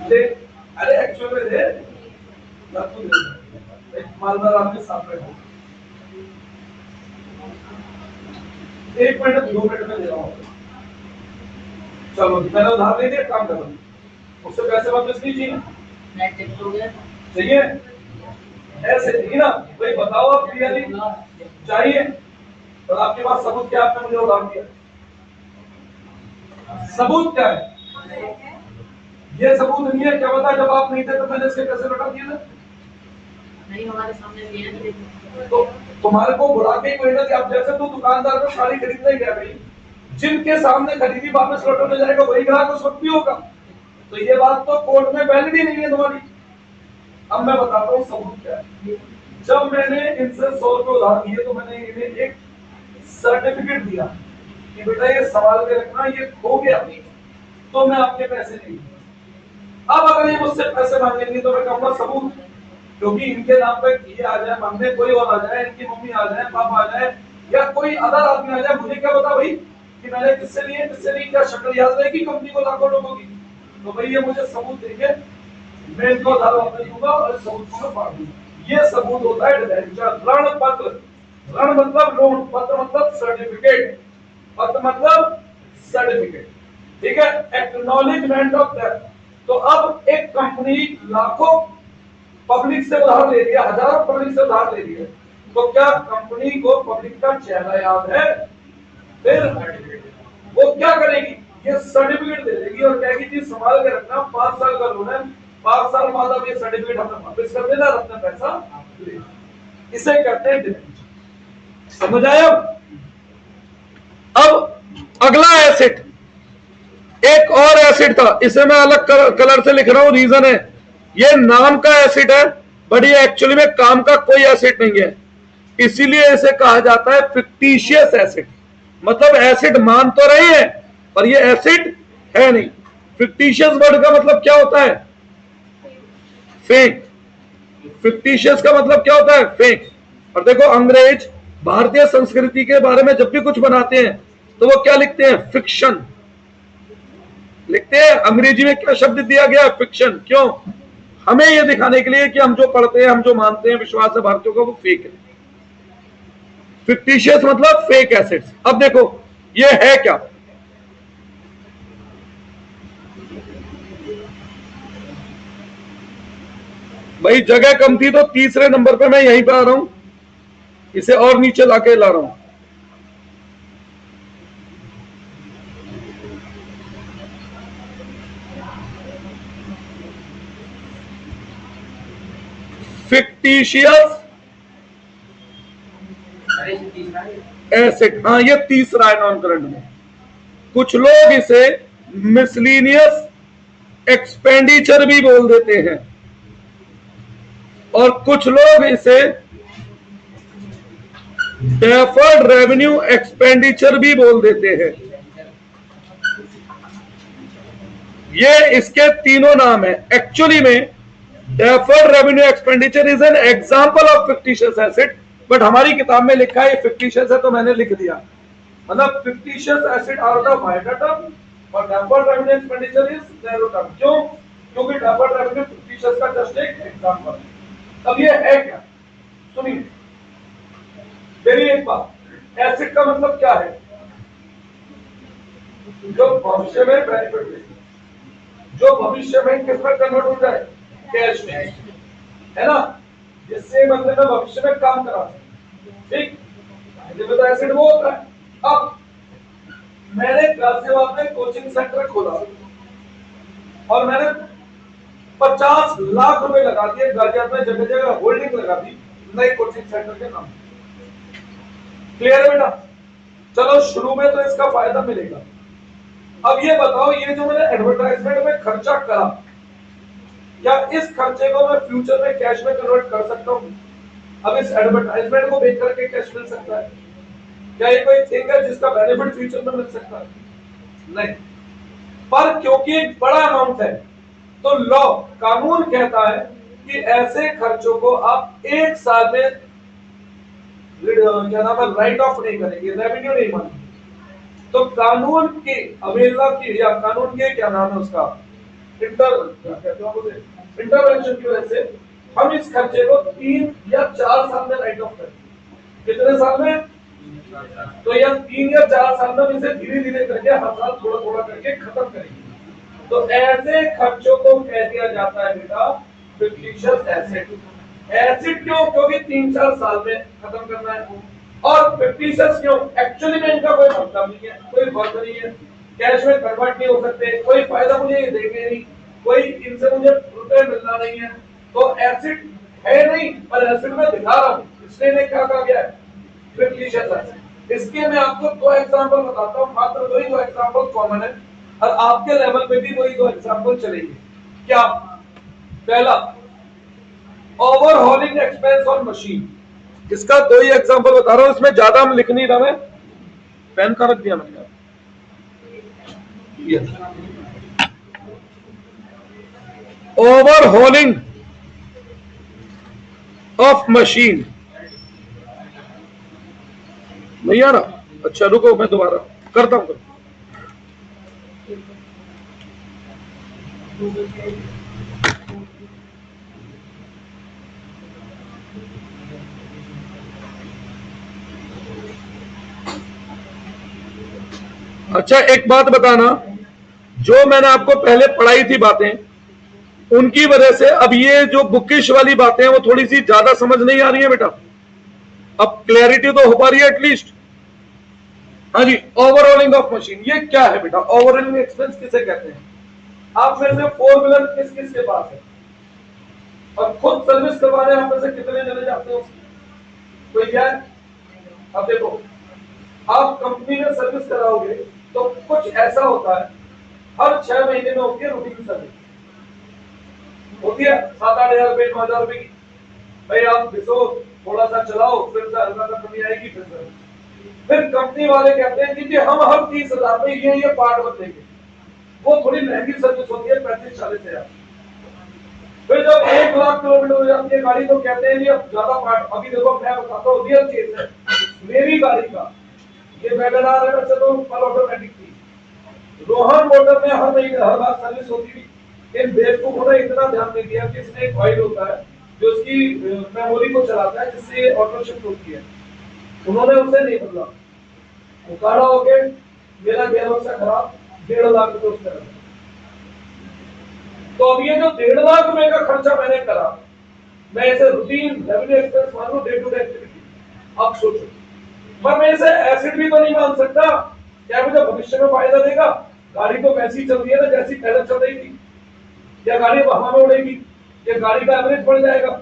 ले। अरे एक्चुअल में दे, एक मालदार आपके साथ बैठा, 1 मिनट 2 मिनट में दे रहा हूँ। चलो मैंने उधार ले दिया, काम करो, उससे पैसे वापस लीजिए। चाहिए ऐसे नहीं ना भाई, बताओ आप क्लियरली चाहिए। तो आपके पास सबूत क्या, आपने मुझे उधार दिया? सबूत क्या है? ये सबूत नहीं है, क्या बता जब आप नहीं थे तो मैंने इसके पैसे लौटा दिए ना? नहीं, हमारे सामने दिए नहीं। तो तुम्हारे को बुला के कोई ना, आप जैसे तू दुकानदार को साड़ी खरीदने गया भाई, जिनके सामने खरीदी वापस लौटाने जाएगा वही ग्राहक उस वक्त भी होगा। तो ये बात तो कोर्ट में वैलिड ही नहीं है तुम्हारी। अब मैं बताता हूँ सबूत क्या है। जब मैंने इनसे 100 रुपए उधार दिए तो मैंने इन्हें एक सर्टिफिकेट दिया कि बेटा ये संभाल के रखना, ये खो गया तो मैं आपके पैसे नहीं। अब अगर ये मुझसे पैसे मांगेंगे तो मैं कहूंगा सबूत, क्योंकि इनके नाम पे ये आ जाए मांगने, कोई और आ जाए, इनकी मम्मी आ जाए, पापा आ जाए, या कोई अदर आदमी आ जाए, मुझे क्या पता भाई कि मैंने किससे लिए किससे नहीं, क्या शक्ल याद रहेगी कंपनी को लाखों लोगों की? तो भाई ये मुझे सबूत देंगे, मैं इनको उधार वापस दूंगा और सबूत को फाड़ दूंगा। ये सबूत होता है डिबेंचर। ऋण पत्र, ऋण मतलब लोन, पत्र मतलब सर्टिफिकेट, पत्र मतलब सर्टिफिकेट, ठीक है, एक्नॉलेजमेंट ऑफ डेट। तो अब एक कंपनी लाखों पब्लिक से उधार ले लिया, हजारों पब्लिक से उधार ले लिया, तो क्या कंपनी को पब्लिक का चेहरा याद है? फिर वो क्या करेगी, ये सर्टिफिकेट दे देगी और कहेगी जी संभाल के रखना, 5 साल का लोन है, 5 साल बाद अब ये सर्टिफिकेट हमें वापस कर देना, अपना पैसा ले। इसे कहते हैं डिबेंचर। समझ आया? अब अगला एसेट, एक और एसिड था, इसे मैं अलग कलर से लिख रहा हूं, रीजन है ये नाम का एसिड है, बट ये एक्चुअली में काम का कोई एसिड नहीं है, इसीलिए इसे कहा जाता है फिक्टिशियस एसिड। मतलब एसिड मान तो रहे हैं पर ये एसिड है नहीं। फिक्टिशियस वर्ड का मतलब क्या होता है? फेक। फिक्टिशियस का मतलब क्या होता है? फेक। और देखो अंग्रेज भारतीय संस्कृति के बारे में जब भी कुछ बनाते हैं तो वो क्या लिखते हैं? फिक्शन लिखते हैं। अंग्रेजी में क्या शब्द दिया गया? फिक्शन। क्यों? हमें यह दिखाने के लिए कि हम जो पढ़ते हैं, हम जो मानते हैं, विश्वास है भारतीयों का, वो फेक है। फिक्टिशियस मतलब फेक एसेट्स। अब देखो ये है क्या? भाई जगह कम थी तो तीसरे नंबर पे मैं यहीं पे आ रहा हूं, इसे और नीचे लाके ला रहा हूं। फिक्टिशियस एसेट, हाँ ये तीसरा है नॉन करंट में। कुछ लोग इसे मिसलीनियस एक्सपेंडिचर भी बोल देते हैं और कुछ लोग इसे डेफर्ड रेवेन्यू एक्सपेंडिचर भी बोल देते हैं। ये इसके तीनों नाम है। एक्चुअली में deferred revenue expenditure is an example of fictitious asset, but हमारी किताब में लिखा है फिक्टिशियस है तो मैंने लिख दिया। मतलब fictitious asset are the wider term और deferred revenue expenditure is narrow term. क्यों? क्योंकि डेफर्ड रेवेन्यू फिक्टिशियस का जस्ट एक एग्जांपल है। अब ये है क्या? सुनिए मेरी एक बात, एसेट का मतलब क्या है? जो भविष्य में बेनिफिट दे, जो भविष्य में किस में कन्वर्ट हो जाए? कैश में, है ना, जिससे मतलब मैं भविष्य में काम करा सकूं। ठीक, तो एसेट वो होता है। अब मैंने गाजियाबाद में कोचिंग सेंटर खोला और मैंने 50 लाख रुपए लगा दिए, गाजियाबाद में जगह जगह होल्डिंग लगा दी नए कोचिंग सेंटर के नाम। क्लियर है बेटा? चलो शुरू में तो इसका फायदा मिलेगा। अब ये बताओ, ये जो मैंने एडवर्टाइजमेंट में खर्चा करा, क्या इस खर्चे को मैं फ्यूचर में कैश में कन्वर्ट कर सकता हूं? अब इस एडवर्टाइजमेंट को बेच करके कैश मिल सकता है? क्या ये कोई थिंग है जिसका बेनिफिट फ्यूचर में मिल सकता है? नहीं। पर क्योंकि एक बड़ा अमाउंट है तो लॉ, कानून कहता है कि ऐसे खर्चों को आप एक साल में क्या नाम है, राइट ऑफ नहीं करेंगे, रेवेन्यू नहीं मानेंगे। तो कानून की अवहेलना की या कानून के क्या नाम है उसका, इंटरवेंशन की वजह से हम इस खर्चे को 3 या 4 साल में राइट ऑफ करेंगे। कितने साल में? तो यह 3 या 4 साल में इसे धीरे धीरे करके हर साल थोड़ा थोड़ा करके खत्म करेंगे। तो ऐसे खर्चों को कह दिया जाता है बेटा फिक्टिशियस एसेट। एसेट क्यों? क्योंकि 3-4 साल में खत्म करना है। और फिक्टिशियस क्यों? एक्चुअली में इनका कोई मतलब नहीं है, कोई फर्क नहीं है, कैश में कन्वर्ट नहीं हो सकते, कोई फायदा मुझे ये देंगे नहीं, कोई इनसे मुझे रुपए मिलना नहीं है। तो एसेट है नहीं, पर एसेट में दिखा रहा हूं, इसलिए ने क्या कहा गया है फिक्टिशियस एसेट। इसके मैं आपको 2 एग्जांपल बताता हूं, मात्र 2 एग्जांपल कॉमन है और आपके लेवल पे भी वही 2 एग्जांपल चलेंगे। क्या? पहला, ओवरहॉलिंग एक्सपेंस ऑन मशीन। इसका 2 ही एग्जांपल बता रहा हूं, इसमें ज्यादा हम लिख नहीं रहा, मैं पेन का रख दिया मैंने। ओवरहॉलिंग ऑफ मशीन नहीं आ रहा? अच्छा रुको, मैं दोबारा करता हूं। अच्छा एक बात बताना, जो मैंने आपको पहले पढ़ाई थी बातें, उनकी वजह से अब ये जो बुकिश वाली बातें हैं वो थोड़ी सी ज्यादा समझ नहीं आ रही है बेटा। अब क्लैरिटी तो हो पा रही है एटलीस्ट? हाँ जी, ओवरऑलिंग ऑफ मशीन ये क्या है बेटा? ओवरऑलिंग एक्सपेंस किसे कहते हैं? आप में से 4 व्हीलर किस किस के पास है और खुद सर्विस करवाने आप में से कितने जने जाते हो? कोई क्या है? अब देखो, आप कंपनी में सर्विस कराओगे तो कुछ ऐसा होता है, हर 6 महीने में होती है रूटीन सर्विस, होती है 7-8 हजार रुपए 9 हजार रुपए की। भाई आप घिसो, थोड़ा सा चलाओ, फिर से हल्का सा कमी आएगी, फिर कंपनी वाले कहते हैं कि हम हर 30 हजार में ये पार्ट बदलेंगे। वो थोड़ी महंगी सर्विस होती है, 35-40 हजार। फिर जब 1 लाख किलोमीटर हो जाती है गाड़ी तो कहते हैं अब ज्यादा पार्ट। अभी देखो मैं बताता हूँ, रियल केस है मेरी गाड़ी का, ये वैगनआर है वैसे तो फुल ऑटोमेटिक थी, रोहन मोटर में हर महीने हर बार सर्विस होती थी। इन बेवकूफों ने इतना ध्यान नहीं दिया कि इसमें एक ऑयल होता है जो उसकी मेमोरी को चलाता है जिससे ऑटो शिफ्ट होती है, उन्होंने उसे नहीं बदला। उकाड़ा हो गए मेरा गेयर बक्सा खराब, 1.5 लाख रुपए उसने लगा। तो अब ये जो 1.5 लाख रुपए का खर्चा मैंने करा, मैं इसे रूटीन रेवेन्यू एक्सपेंस मान लूं, डे टू डे एक्टिविटी। अब सोचो, पर मैं इसे एसिड भी तो नहीं मान सकता, क्या मुझे भविष्य में फायदा देगा? गाड़ी तो वैसी चल रही है ना जैसी पहले चल रही थी, या गाड़ी हवा में उड़ेगी, या गाड़ी का एवरेज बढ़ जाएगा,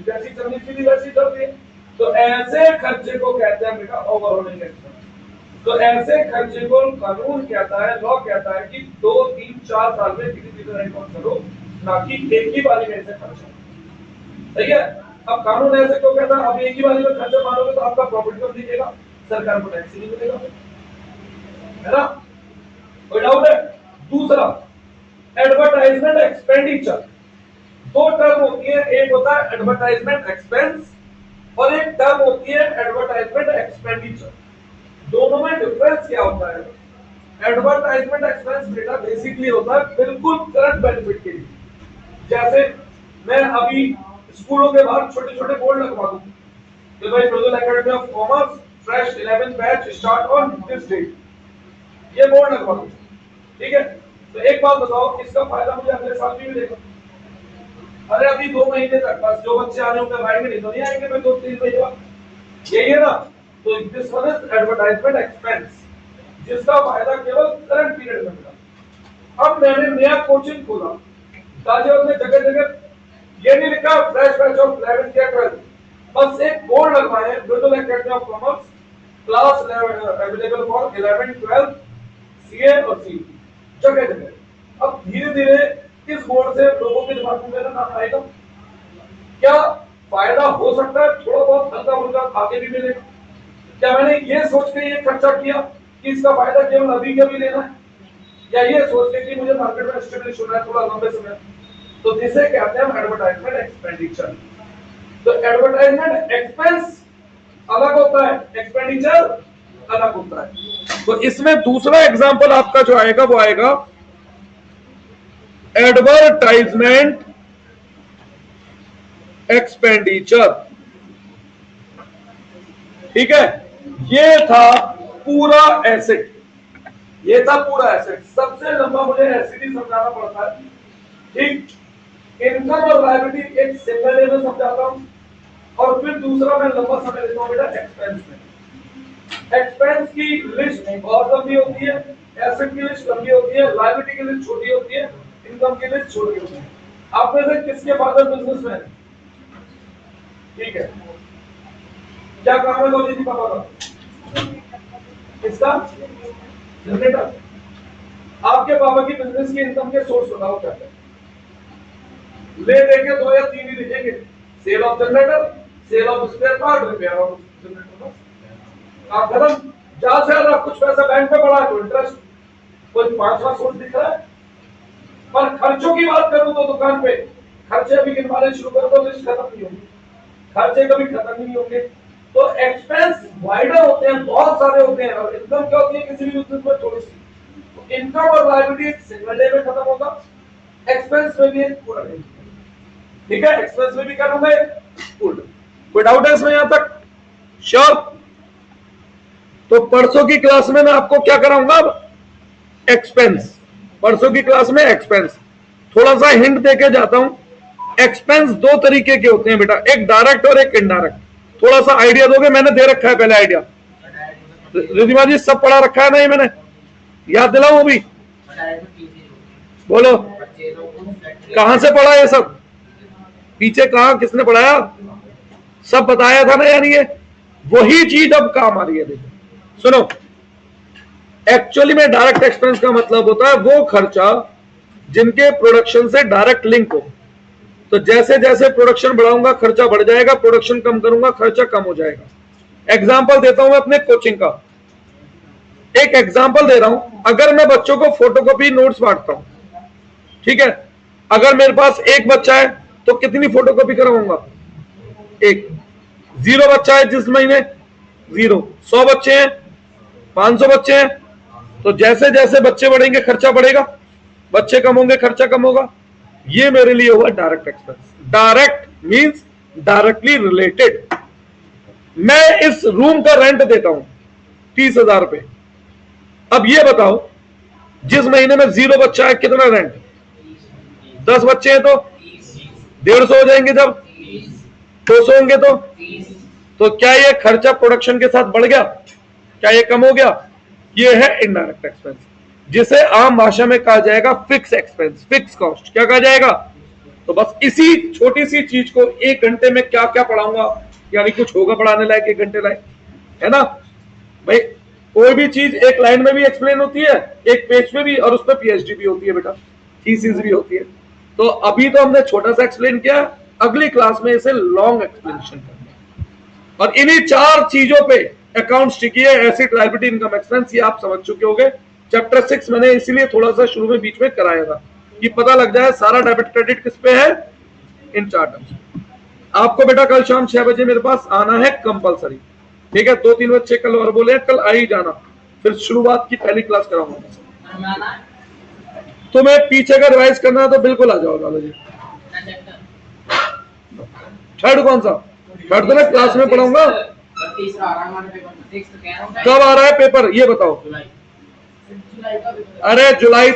जैसी चलनी थी वैसी चल रही है। तो ऐसे खर्चे को कहते हैं बेटा ओवरऑलिंग एक्सपेंस। तो ऐसे खर्चे को कानून कहता है, लॉ कहता है कि 2, 3, 4 साल में किसी तरह रिकॉर्ड करो, ना कि एक ही बारी में ऐसे खर्चा। सही है? अब कानून ऐसे क्यों कहता है? अब एक ही बारी में खर्चा मानोगे तो आपका प्रॉफिट कम दिखेगा, सरकार को टैक्स नहीं मिलेगा, है ना? कोई डाउट है? दूसरा, एडवर्टाइजमेंट एक्सपेंडिचर। 2 टर्म होती है, एक होता है एडवर्टाइजमेंट एक्सपेंस और एक टर्म होती है एडवर्टाइजमेंट एक्सपेंडिचर। दोनों में डिफरेंस क्या होता है? एडवर्टाइजमेंट एक्सपेंस बेटा बेसिकली होता है बिल्कुल करंट बेनिफिट के लिए। जैसे मैं अभी स्कूलों के बाहर छोटे छोटे बोर्ड लगवा दूं कि भाई brother academy of commerce fresh 11th batch start on this date, ये बोर्ड लगवा दूं, ठीक है? तो एक बात बताओ, इसका फायदा मुझे अगले साल भी मिलेगा? अरे अभी 2 महीने तक बस, जो बच्चे आने होंगे भाई नहीं तो नहीं आएंगे, मैं 2-3 महीने बाद, यही है ना? तो this one is advertisement expense, जिसका फायदा केवल करंट पीरियड में मिला। अब मैंने नया कोचिंग खोला, गाजियाबाद में जगह जगह ये नहीं लिखा फ्रेश बैच ऑफ 11th या 12th, बस एक बोर्ड लगवाए brother academy of commerce class available for 11th 12th CA और सी, जगह जगह। अब धीरे धीरे इस बोर्ड से लोगों के दिमाग में मेरा नाम आएगा, क्या फायदा हो सकता है? थोड़ा बहुत हल्का फुल्का आगे भी मिलेगा। क्या मैंने ये सोच के ये खर्चा किया कि इसका फायदा केवल अभी के अभी लेना है, या ये सोच के कि मुझे मार्केट में एस्टेब्लिश होना है थोड़ा लंबे समय? तो जिसे कहते हैं एडवर्टाइजमेंट एक्सपेंडिचर। तो एडवर्टाइजमेंट एक्सपेंस अलग होता है, एक्सपेंडिचर अलग होता है। तो इसमें दूसरा एग्जांपल आपका जो आएगा वो आएगा एडवर्टाइजमेंट एक्सपेंडिचर, ठीक है? ये था पूरा एसेट, ये था पूरा एसेट। सबसे लंबा मुझे एसेट ही समझाना पड़ता है, ठीक? इनकम और लायबिलिटी एक सिंगल डे में समझाता हूं, और फिर दूसरा मैं लंबा समय लेता हूं बेटा एक्सपेंस में। एक्सपेंस की लिस्ट बहुत लंबी होती है, एसेट की लिस्ट लंबी होती है, लायबिलिटी की लिस्ट छोटी होती है, इनकम की लिस्ट छोटी होती है। आप में से किसके फादर बिजनेसमैन है? ठीक है, क्या काम है गौरी जी पापा का? किसका? जनरेटर। आपके पापा की बिजनेस की इनकम के सोर्स बताओ क्या है? ले देके 2 या 3 ही लिखेंगे, sale of generator, sale of spare part, repair of generator, आप खत्म। ज्यादा से ज्यादा कुछ पैसा बैंक में पड़ा है तो इंटरेस्ट, कोई 5 सोर्स दिख रहा है। पर खर्चों की बात करूं तो दुकान पे खर्चे अभी गिनवाने शुरू कर दो, लिस्ट खत्म नहीं होगी, खर्चे कभी खत्म नहीं होंगे। तो एक्सपेंस वाइडर होते हैं, बहुत सारे होते हैं, और इनकम क्या होती है किसी भी बिजनेस में? थोड़ी सी। तो इनकम और लायबिलिटी सिंगल डे में खत्म होगा, एक्सपेंस में भी एक पूरा डे, ठीक है? एक्सपेंस में भी क्या होंगे? पूरा। कोई डाउट है इसमें यहां तक? श्योर? तो परसों की क्लास में मैं आपको क्या कराऊंगा? अब एक्सपेंस, परसों की क्लास में एक्सपेंस। थोड़ा सा हिंट देके जाता हूं, एक्सपेंस 2 तरीके के होते हैं बेटा, एक डायरेक्ट और एक इनडायरेक्ट। थोड़ा सा आइडिया दोगे? मैंने दे रखा है पहले आइडिया, रिधिमा जी सब पढ़ा रखा है ना, ये मैंने याद दिलाऊं अभी? बोलो कहां से पढ़ा ये सब? पीछे कहा किसने पढ़ाया? सब बताया था ना यार, ये वही चीज अब काम आ रही है। देखो सुनो, एक्चुअली में डायरेक्ट एक्सपेंस का मतलब होता है वो खर्चा जिनके प्रोडक्शन से डायरेक्ट लिंक हो। तो जैसे जैसे प्रोडक्शन बढ़ाऊंगा खर्चा बढ़ जाएगा, प्रोडक्शन कम करूंगा खर्चा कम हो जाएगा। एग्जांपल देता हूं मैं अपने कोचिंग का, एक एग्जांपल दे रहा हूं। अगर मैं बच्चों को फोटोकॉपी नोट्स बांटता हूं, ठीक है? अगर मेरे पास 1 बच्चा है तो कितनी फोटोकॉपी करवाऊंगा? 1। 0 बच्चा है जिस महीने 0, 100 बच्चे हैं, 500 बच्चे हैं, तो जैसे जैसे बच्चे बढ़ेंगे खर्चा बढ़ेगा, बच्चे कम होंगे खर्चा कम होगा। ये मेरे लिए हुआ direct expense. Direct means directly अब ये बताओ, जिस महीने में 0 बच्चा है कितना रेंट? 10 बच्चे हैं तो 150 हो जाएंगे, जब 200 होंगे तो क्या ये खर्चा प्रोडक्शन के साथ बढ़ गया? क्या ये कम हो गया? ये है इनडायरेक्ट एक्सपेंस, जिसे आम भाषा में कहा जाएगा फिक्स एक्सपेंस, फिक्स कॉस्ट। क्या कहा जाएगा? तो बस इसी छोटी सी चीज को 1 घंटे में क्या क्या पढ़ाऊंगा, यानी कुछ होगा पढ़ाने लायक 1 घंटे लायक, है ना भाई? कोई भी चीज एक लाइन में भी एक्सप्लेन होती है, एक पेज में भी, और उस पर पीएचडी भी होती है बेटा, थीसिस भी होती है। तो अभी तो हमने छोटा सा एक्सप्लेन किया, अगली क्लास में इसे लॉन्ग एक्सप्लेनेशन करना। और इन्हीं 4 चीजों पे अकाउंट्स टिकी है, एसेट, लायबिलिटी, इनकम, एक्सपेंस, ये आप समझ चुके होंगे। चैप्टर 6 मैंने इसीलिए थोड़ा सा शुरू में बीच में कराया था, कि पता लग जाए सारा डेबिट क्रेडिट किस पे है, इन 4 टर्म्स। आपको बेटा कल शाम 6 बजे मेरे पास आना है कंपलसरी, ठीक है? 2-3 बच्चे कल और बोले हैं, कल आ ही जाना, फिर शुरुआत की पहली क्लास कराऊंगा। तुम्हें पीछे का रिवाइज करना है तो बिल्कुल आ जाओ लाला जी। थर्ड कौन सा? थर्ड तो मैं क्लास में पढ़ाऊंगा। कब आ रहा है पेपर ये बताओ? जुलाई का पेपर। अरे जुलाई